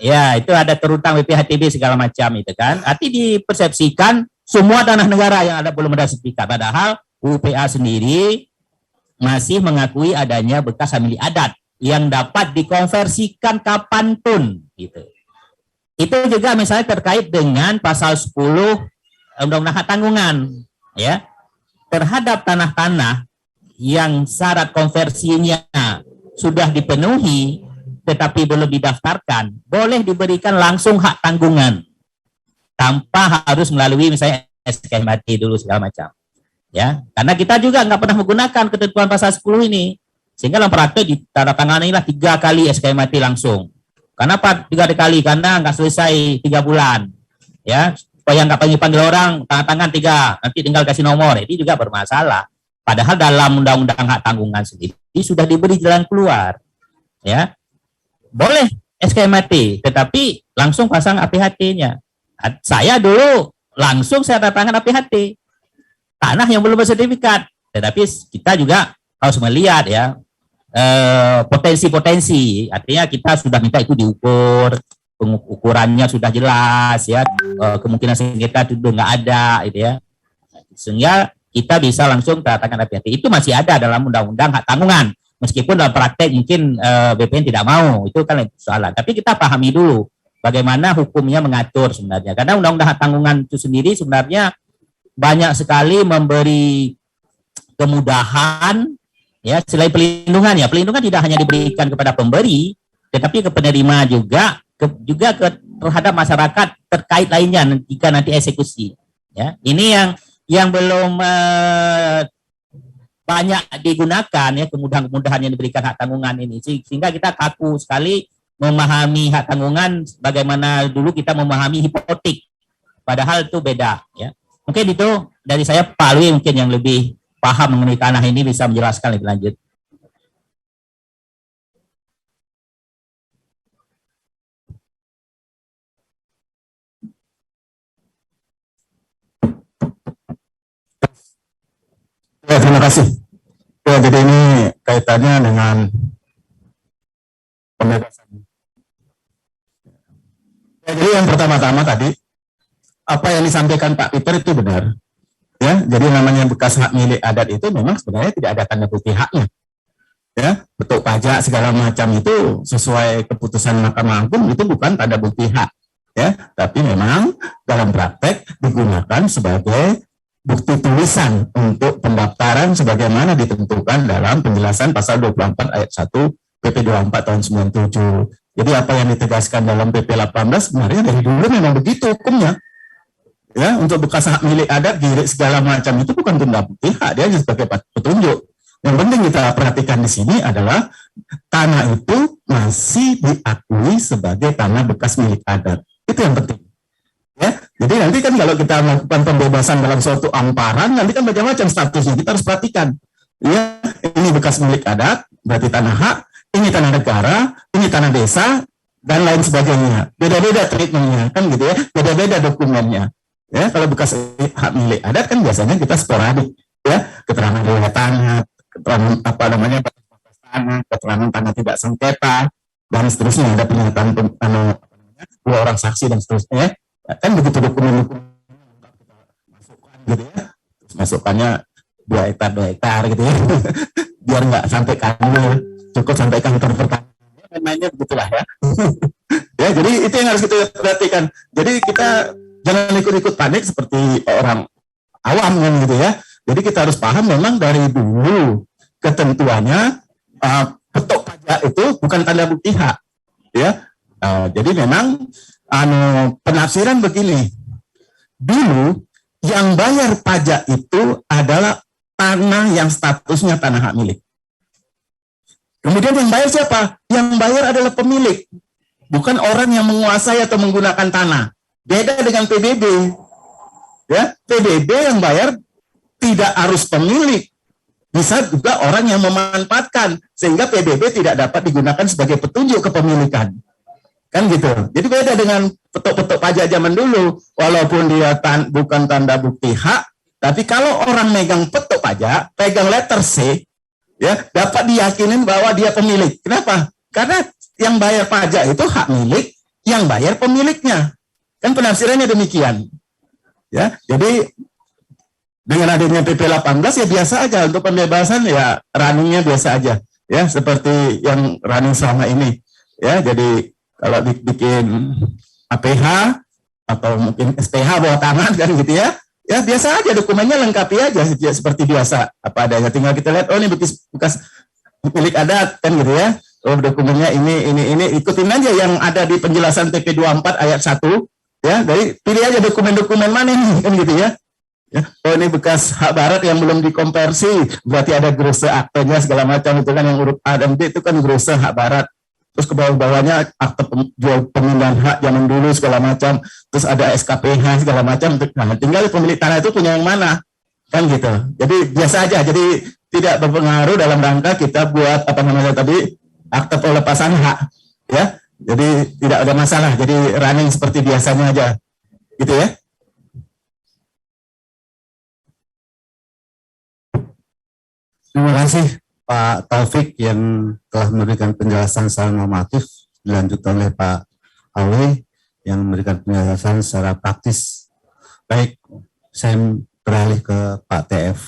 Ya, itu ada terutang BPHTB segala macam itu kan. Arti dipersepsikan semua tanah negara yang ada belum ada sertifikat. Padahal UPA sendiri masih mengakui adanya bekas hak milik adat yang dapat dikonversikan kapanpun gitu. Itu juga misalnya terkait dengan pasal 10 Undang-Undang Hak Tanggungan ya. Terhadap tanah-tanah yang syarat konversinya sudah dipenuhi tetapi belum didaftarkan, boleh diberikan langsung hak tanggungan tanpa harus melalui misalnya SKMAT dulu segala macam. Ya, karena kita juga nggak pernah menggunakan ketentuan pasal 10 ini, sehingga dalam praktek ditandatangani 3 kali SKMAT langsung. Kenapa 3 kali? Karena nggak selesai 3 bulan. Ya, supaya nggak panggil orang, tanda tangan 3, nanti tinggal kasih nomor, ini juga bermasalah. Padahal dalam Undang-Undang Hak Tanggungan sendiri sudah diberi jalan keluar. Ya, boleh SKMAT, tetapi langsung pasang APHT-nya. Saya dulu langsung saya tanda tangan APHT. Tanah yang belum bersertifikat, tetapi kita juga harus melihat ya potensi-potensi. Artinya kita sudah minta itu diukur, ukurannya sudah jelas ya, kemungkinan sengketa itu nggak ada, gitu ya. Sehingga kita bisa langsung katakan hati-hati. Itu masih ada dalam Undang-Undang Hak Tanggungan. Meskipun dalam praktek mungkin BPN tidak mau, itu kan soalan. Tapi kita pahami dulu bagaimana hukumnya mengatur sebenarnya. Karena Undang-Undang Hak Tanggungan itu sendiri sebenarnya banyak sekali memberi kemudahan ya, selain pelindungan ya. Pelindungan tidak hanya diberikan kepada pemberi, tetapi ke penerima juga terhadap masyarakat terkait lainnya jika nanti eksekusi. Ya, ini yang belum banyak digunakan ya, kemudahan-kemudahan yang diberikan hak tanggungan ini, sehingga kita kaku sekali memahami hak tanggungan bagaimana dulu kita memahami hipotek, padahal itu beda ya. Mungkin itu dari saya, Pak Alwi mungkin yang lebih paham mengenai tanah ini bisa menjelaskan lebih lanjut. Ya, terima kasih. Ya, jadi ini kaitannya dengan pembebasan. Ya, jadi yang pertama-tama tadi, apa yang disampaikan Pak Peter itu benar. Ya, jadi namanya bekas hak milik adat itu memang sebenarnya tidak ada tanda bukti haknya. Ya, bentuk pajak segala macam itu sesuai keputusan Mahkamah Agung itu bukan tanda bukti hak. Ya, tapi memang dalam praktek digunakan sebagai bukti tulisan untuk pendaftaran sebagaimana ditentukan dalam penjelasan pasal 24 ayat 1 PP 24 tahun 97. Jadi apa yang ditegaskan dalam PP 18 sebenarnya dari dulu memang begitu hukumnya. Ya, untuk bekas hak milik adat, girik segala macam itu bukan tanda bukti hak, dia hanya sebagai petunjuk. Yang penting kita perhatikan di sini adalah tanah itu masih diakui sebagai tanah bekas milik adat. Itu yang penting. Ya, jadi nanti kan kalau kita melakukan pembebasan dalam suatu amparan, nanti kan macam-macam statusnya, kita harus perhatikan. Ya, ini bekas milik adat, berarti tanah hak, ini tanah negara, ini tanah desa, dan lain sebagainya. Beda-beda treatmentnya, kan gitu ya, beda-beda dokumennya. Ya, kalau bekas hak milik adat kan biasanya kita sporadik, ya, keterangan riwayat tanah, keterangan apa namanya tanah, keterangan tanah tidak sengketa, dan seterusnya, ada pernyataan dua orang saksi dan seterusnya. Ya, kan begitu dokumen-dokumen masukkan gitu ya, terus masukannya 2 hektar gitu ya, biar nggak sampai kantor, cukup sampai kantor pertanian, mainnya begitulah ya. Ya, jadi itu yang harus kita perhatikan. Jadi kita jangan ikut-ikut panik seperti orang awam kan gitu ya. Jadi kita harus paham memang dari dulu ketentuannya itu bukan tanda bukti hak, ya. Jadi memang penafsiran begini. Dulu yang bayar pajak itu adalah tanah yang statusnya tanah hak milik. Kemudian yang bayar siapa? Yang bayar adalah pemilik, bukan orang yang menguasai atau menggunakan tanah. Beda dengan PBB. Ya, PBB yang bayar tidak harus pemilik, bisa juga orang yang memanfaatkan, sehingga PBB tidak dapat digunakan sebagai petunjuk kepemilikan. Kan gitu. Jadi beda dengan petuk-petuk pajak zaman dulu, walaupun dia bukan tanda bukti hak, tapi kalau orang megang petuk pajak, pegang letter C, ya dapat diyakinin bahwa dia pemilik. Kenapa? Karena yang bayar pajak itu hak milik, yang bayar pemiliknya. Kan penafsirannya demikian. Ya, jadi dengan adanya PP 18 ya biasa aja, untuk pembebasan ya runningnya biasa aja, ya seperti yang running selama ini. Ya, jadi kalau bikin APH atau mungkin SPH bawah tangan kan gitu ya, ya biasa aja, dokumennya lengkapi aja seperti biasa apa adanya. Tinggal kita lihat, oh ini bekas milik adat kan gitu ya. Oh dokumennya ini ikutin aja yang ada di penjelasan TP 24 ayat 1 ya. Jadi pilih aja dokumen-dokumen mana nih kan gitu ya. Ya, oh ini bekas hak barat yang belum dikonversi, berarti ada grose aktenya segala macam, itu kan yang huruf A dan B itu kan grose hak barat. Terus ke bawah-bawahnya akte jual pemindahan hak zaman dulu segala macam, terus ada SKPH segala macam. Nah, tinggal pemilik tanah itu punya yang mana, kan gitu. Jadi biasa aja, jadi tidak berpengaruh dalam rangka kita buat apa namanya tadi akte pelepasan hak, ya. Jadi tidak ada masalah. Jadi running seperti biasanya aja, gitu ya. Terima kasih Pak Taufik yang telah memberikan penjelasan secara normatif, dilanjutkan oleh Pak Awe yang memberikan penjelasan secara praktis. Baik, saya beralih ke Pak TF.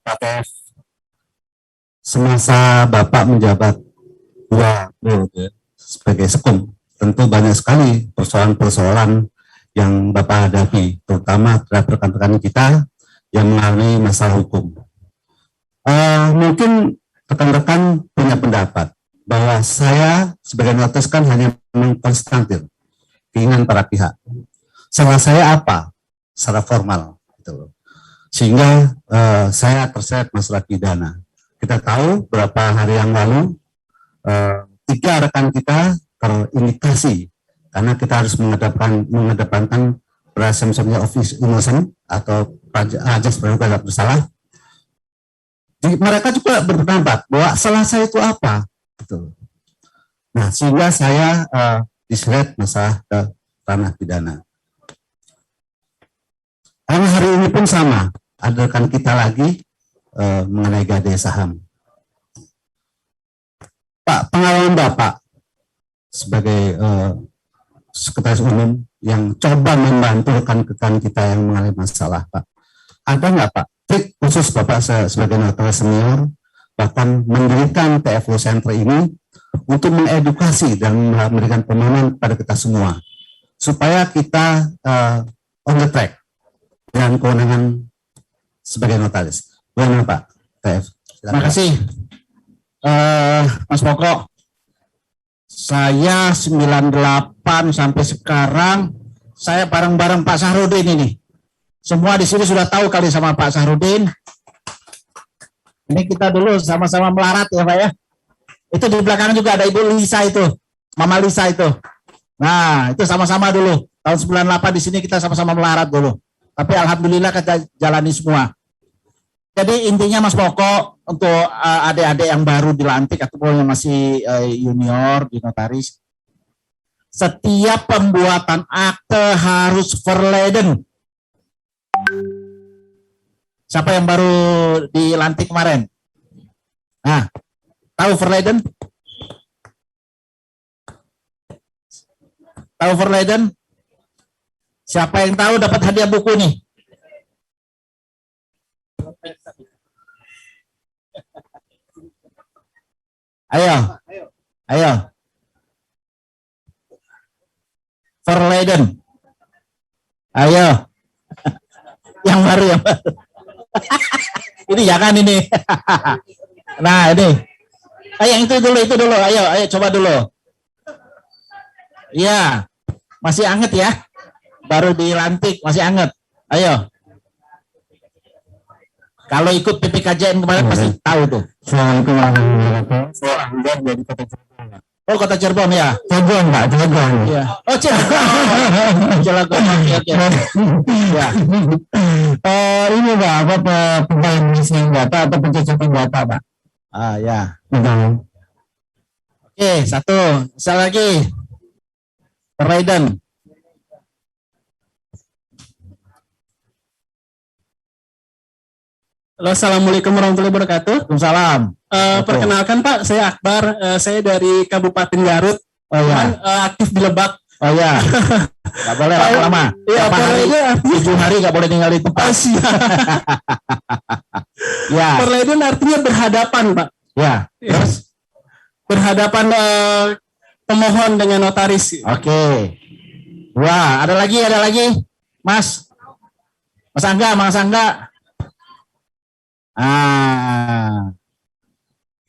Pak TF, semasa Bapak menjabat 2 periode sebagai sekum, tentu banyak sekali persoalan-persoalan yang Bapak hadapi, terutama terhadap rekan-rekan kita yang mengalami masalah hukum. Mungkin rekan-rekan punya pendapat bahwa saya sebagai notaris kan hanya mengkonstatir keinginan para pihak. Salah saya apa secara formal, gitu. Sehingga saya terseret masalah pidana. Kita tahu beberapa hari yang lalu 3 rekan kita terindikasi karena kita harus mengedepankan presumption of innocence atau ajas praduga tidak bersalah. Mereka juga berpendapat bahwa salah saya itu apa, gitu. Nah, sehingga saya diseret masalah ke ranah pidana. Karena hari ini pun sama, ada rekan kita lagi mengenai gadai saham. Pak, pengalaman Bapak sebagai sekretaris umum yang coba membantu rekan-rekan kita yang mengalami masalah, Pak, ada nggak Pak trik khusus Bapak sebagai notaris senior bahkan mendirikan TFO Center ini untuk mengedukasi dan memberikan pemahaman pada kita semua supaya kita on the track dengan kewenangan sebagai notaris? Bagaimana Pak TF? Terima kasih Mas Moko. Saya 98 sampai sekarang saya bareng-bareng Pak Sahrudin ini. Semua di sini sudah tahu kali sama Pak Sahrudin. Ini kita dulu sama-sama melarat ya Pak ya. Itu di belakang juga ada Ibu Lisa itu, Mama Lisa itu. Nah itu sama-sama dulu. Tahun 98 di sini kita sama-sama melarat dulu. Tapi alhamdulillah kita jalani semua. Jadi intinya Mas Moko untuk adik-adik yang baru dilantik ataupun yang masih junior di notaris, setiap pembuatan akte harus verleden. Siapa yang baru dilantik kemarin? Nah, tahu verleden? Tahu verleden? Siapa yang tahu dapat hadiah buku nih? Ayo. Verleden. Ayo. Yang baru. Ini jangan ini. Nah ini. Yang itu dulu. Ayo coba dulu. Iya, masih anget ya. Baru dilantik, masih anget. Ayo. Kalau ikut PPKJN kemarin pasti tahu tuh. Assalamualaikum warahmatullahi wabarakatuh. Saya Anggar dari Kota Cirebon. Oh, Kota Cirebon ya. Cirebon, Pak, Cirebon. Iya. Oh, Cirebon. Cirebon. Oke. Ya. Ini Pak, apa pemain missing data atau pencocokan data, Pak? Ya. Betul. Oke, satu lagi. Raiden. Halo, assalamualaikum warahmatullahi wabarakatuh. Waalaikumsalam. Perkenalkan Pak, saya Akbar. Saya dari Kabupaten Garut. Oh ya. Aktif di Lebak. Oh ya. Gak boleh lama-lama. Iya, Berapa hari? 7 hari gak boleh tinggal di tempat. Ya. Perleden artinya berhadapan, Pak. Ya. Terus berhadapan pemohon dengan notaris. Oke. Wah, ada lagi. Mas Angga.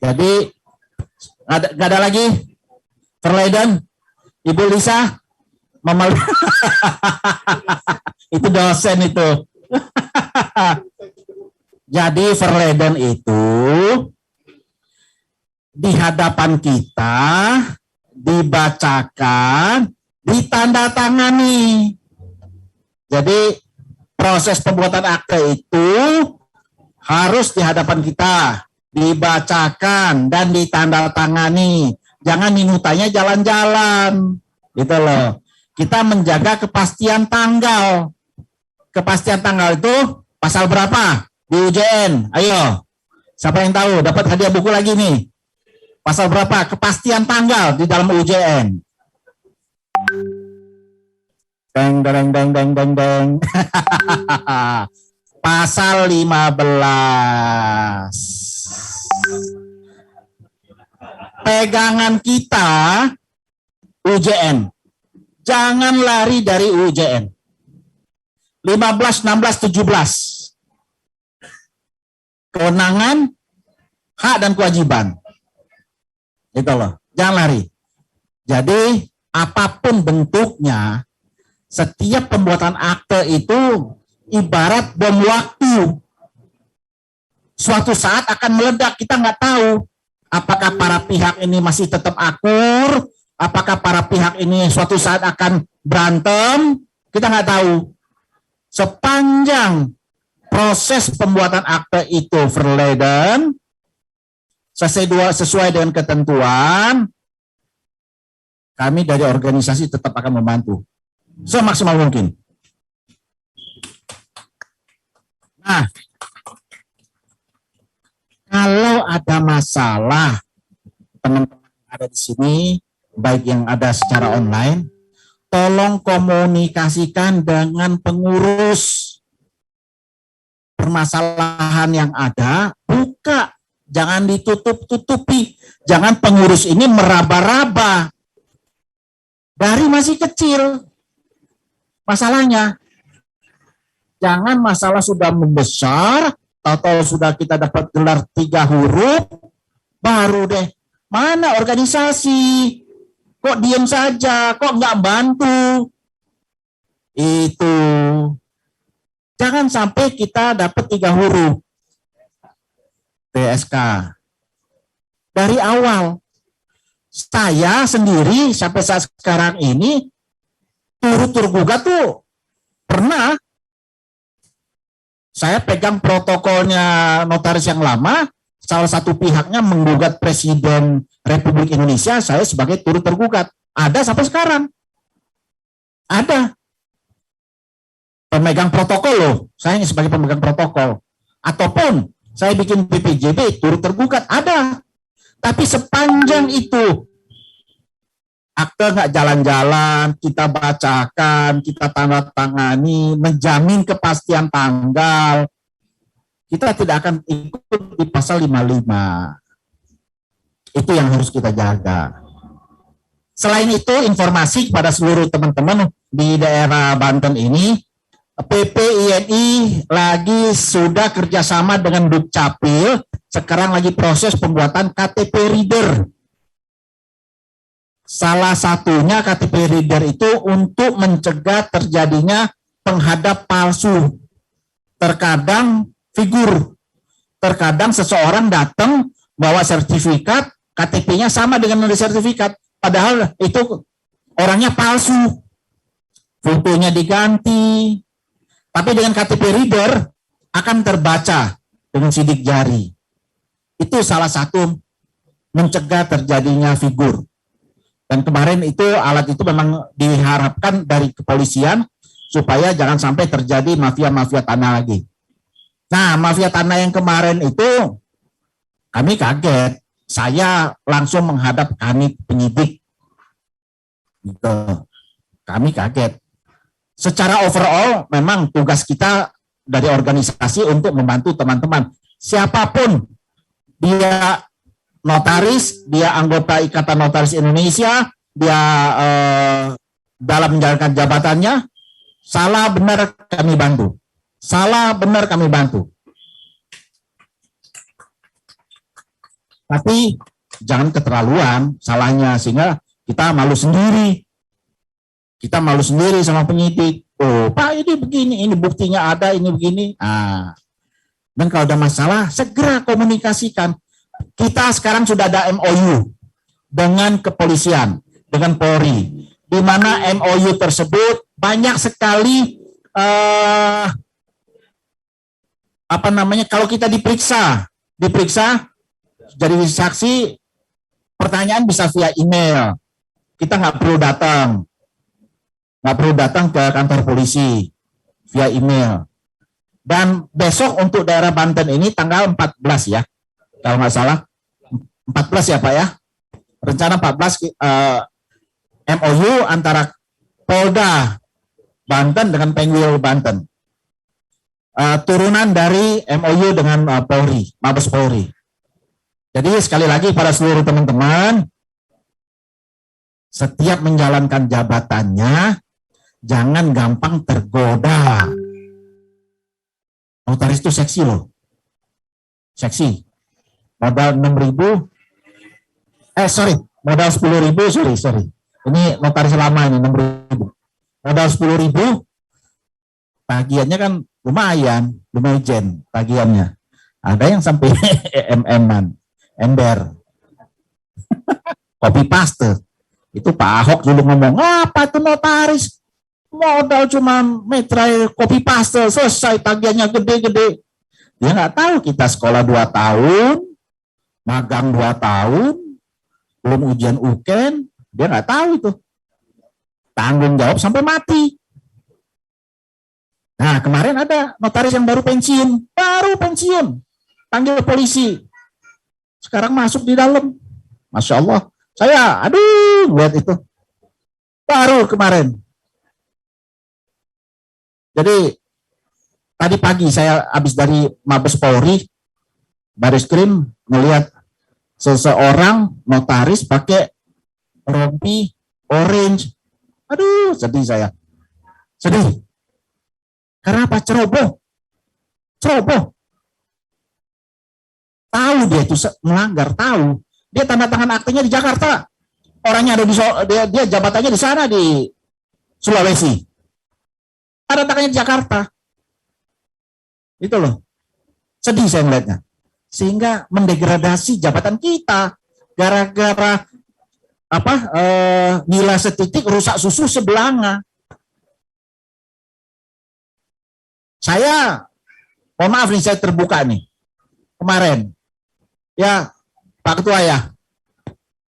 Jadi gak ada lagi. Verleden, Ibu Lisa, Mama itu dosen itu. Jadi Verleden itu di hadapan kita dibacakan, ditandatangani. Jadi proses pembuatan akte itu harus di hadapan kita, dibacakan dan ditandatangani. Jangan minutanya jalan-jalan, gitu loh. Kita menjaga kepastian tanggal. Kepastian tanggal itu pasal berapa di UJN? Ayo, siapa yang tahu? Dapat hadiah buku lagi nih. Pasal berapa? Kepastian tanggal di dalam UJN. Deng. Pasal 15. Pegangan kita UJN. Jangan lari dari UJN. 15, 16, 17. Kewenangan, hak dan kewajiban. Itu loh. Jangan lari. Jadi apapun bentuknya, setiap pembuatan akte itu ibarat bom waktu. Suatu saat akan meledak, kita nggak tahu. Apakah para pihak ini masih tetap akur? Apakah para pihak ini suatu saat akan berantem? Kita nggak tahu. Sepanjang proses pembuatan akte itu verleden, sesuai dengan ketentuan, kami dari organisasi tetap akan membantu semaksimal mungkin. Nah, kalau ada masalah, teman-teman yang ada di sini, baik yang ada secara online, tolong komunikasikan dengan pengurus. Permasalahan yang ada, buka. Jangan ditutup-tutupi. Jangan pengurus ini meraba-raba. Dari masih kecil masalahnya. Jangan masalah sudah membesar, atau sudah kita dapat gelar 3 huruf, baru deh, mana organisasi? Kok diem saja? Kok nggak bantu? Itu. Jangan sampai kita dapat 3 huruf. TSK. Dari awal. Saya sendiri sampai saat sekarang ini, turut tergugat tuh. Pernah. Saya pegang protokolnya notaris yang lama, salah satu pihaknya menggugat Presiden Republik Indonesia, saya sebagai turut tergugat. Ada sampai sekarang. Ada. Pemegang protokol loh, saya sebagai pemegang protokol. Ataupun saya bikin BPJB, turut tergugat, ada. Tapi sepanjang itu, akte nggak jalan-jalan, kita bacakan, kita tanda tangani, menjamin kepastian tanggal, kita tidak akan ikut di pasal 55. Itu yang harus kita jaga. Selain itu, informasi kepada seluruh teman-teman di daerah Banten ini, PPINI lagi sudah kerjasama dengan Dukcapil sekarang lagi proses pembuatan KTP reader. Salah satunya KTP reader itu untuk mencegah terjadinya penghadap palsu. Terkadang figur, terkadang seseorang datang bawa sertifikat, KTP-nya sama dengan dari sertifikat, padahal itu orangnya palsu. Fotonya diganti, tapi dengan KTP reader akan terbaca dengan sidik jari. Itu salah satu mencegah terjadinya figur. Dan kemarin itu alat itu memang diharapkan dari kepolisian supaya jangan sampai terjadi mafia-mafia tanah lagi. Nah, mafia tanah yang kemarin itu kami kaget. Saya langsung menghadap kami penyidik. Gitu. Kami kaget. Secara overall memang tugas kita dari organisasi untuk membantu teman-teman. Siapapun dia notaris, dia anggota Ikatan Notaris Indonesia, dia dalam menjalankan jabatannya, salah benar kami bantu. Salah benar kami bantu. Tapi jangan keterlaluan salahnya, sehingga kita malu sendiri. Kita malu sendiri sama penyidik. Oh, Pak, ini begini, ini buktinya ada, ini begini. Dan kalau ada masalah, segera komunikasikan. Kita sekarang sudah ada MOU dengan kepolisian, dengan Polri, di mana MOU tersebut banyak sekali kalau kita diperiksa jadi saksi, pertanyaan bisa via email, kita nggak perlu datang ke kantor polisi, via email. Dan besok untuk daerah Banten ini tanggal 14 ya, kalau nggak salah 14 ya Pak ya, rencana 14 MOU antara Polda Banten dengan Pengwil Banten, turunan dari MOU dengan Polri, Mabes Polri. Jadi sekali lagi pada seluruh teman-teman, setiap menjalankan jabatannya jangan gampang tergoda. Notaris itu seksi loh, seksi. Modal 6.000, modal 10.000, sorry. Ini notaris lama ini 6.000. Modal 10.000, tagihannya kan lumayan tagihannya. Ada yang sampai ember. Copy paste. Itu Pak Ahok dulu ngomong, apa itu notaris? Modal cuma metrai copy paste, selesai tagihannya gede-gede. Dia nggak tahu kita sekolah 2 tahun, magang 2 tahun, belum ujian UKEN, dia nggak tahu itu. Tanggung jawab sampai mati. Nah, kemarin ada notaris yang baru pensiun, panggil polisi. Sekarang masuk di dalam. Masya Allah. Saya, lihat itu. Baru kemarin. Jadi, tadi pagi saya habis dari Mabes Polri, Baris-Krim, melihat seseorang notaris pakai rompi orange. Sedih saya. Sedih. Karena apa? Ceroboh. Tahu dia itu melanggar, tahu. Dia tanda tangan aktenya di Jakarta. Orangnya ada dia jabatannya di sana di Sulawesi. Tanda tangannya di Jakarta. Itu loh. Sedih saya melihatnya. Sehingga mendegradasi jabatan kita gara-gara nilai setitik rusak susu sebelanga. Saya, mohon maaf nih, saya terbuka nih. Kemarin, ya Pak Ketua ya,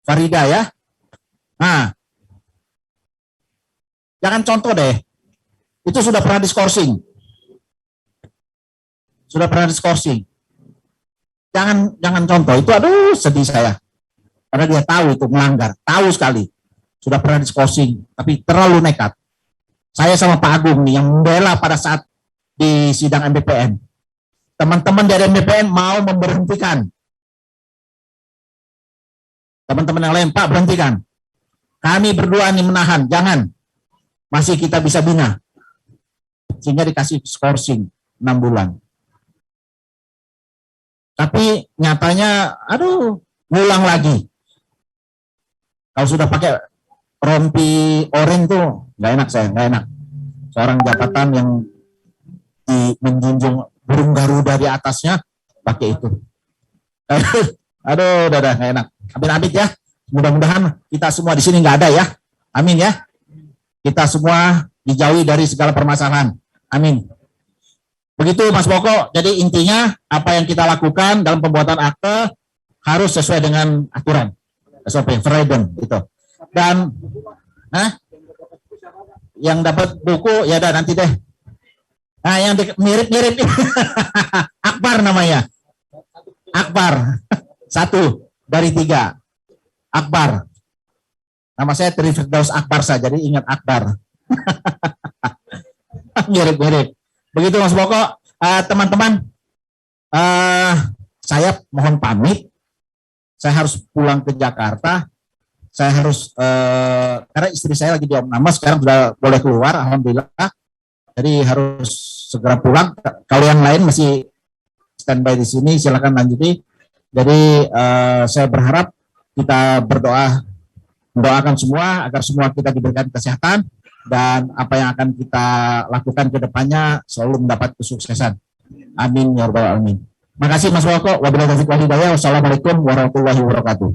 Farida ya. Nah, jangan contoh deh. Itu sudah pernah diskorsing. Jangan contoh. Itu sedih saya. Karena dia tahu itu melanggar, tahu sekali. Sudah pernah diskorsing, tapi terlalu nekat. Saya sama Pak Agung nih yang membela pada saat di sidang MBPN. Teman-teman dari MBPN mau memberhentikan. Teman-teman yang lain, Pak, berhentikan. Kami berdua nih menahan, jangan. Masih kita bisa bina. Sehingga dikasih skorsing 6 bulan. Tapi nyatanya, aduh, ngulang lagi. Kalau sudah pakai rompi oranye tuh, nggak enak saya, nggak enak. Seorang jabatan yang menjunjung burung Garuda di atasnya, pakai itu. Aduh, udah nggak enak. Amit-amit ya. Mudah-mudahan kita semua di sini nggak ada ya. Amin ya. Kita semua dijauhi dari segala permasalahan. Amin. Begitu Mas Boko. Jadi intinya apa yang kita lakukan dalam pembuatan akte harus sesuai dengan aturan. SOP, Freedom itu. Dan yang dapat buku ya udah nanti deh. Nah, yang mirip-mirip Akbar namanya. Akbar. 1 dari 3. Akbar. Nama saya Tri Firdaus Akbar saja, jadi ingat Akbar. Mirip-mirip. Begitu Mas Boko. Teman-teman, saya mohon pamit. Saya harus pulang ke Jakarta. Saya harus, karena istri saya lagi di Omnama, sekarang sudah boleh keluar, alhamdulillah. Jadi harus segera pulang. Kalau yang lain masih standby di sini, silakan lanjuti. Jadi saya berharap kita mendoakan semua agar semua kita diberikan kesehatan dan apa yang akan kita lakukan ke depannya selalu mendapat kesuksesan. Amin ya rabbal alamin. Makasih Mas Boko. Wabillahi taufiq wal hidayah. Wassalamualaikum warahmatullahi wabarakatuh.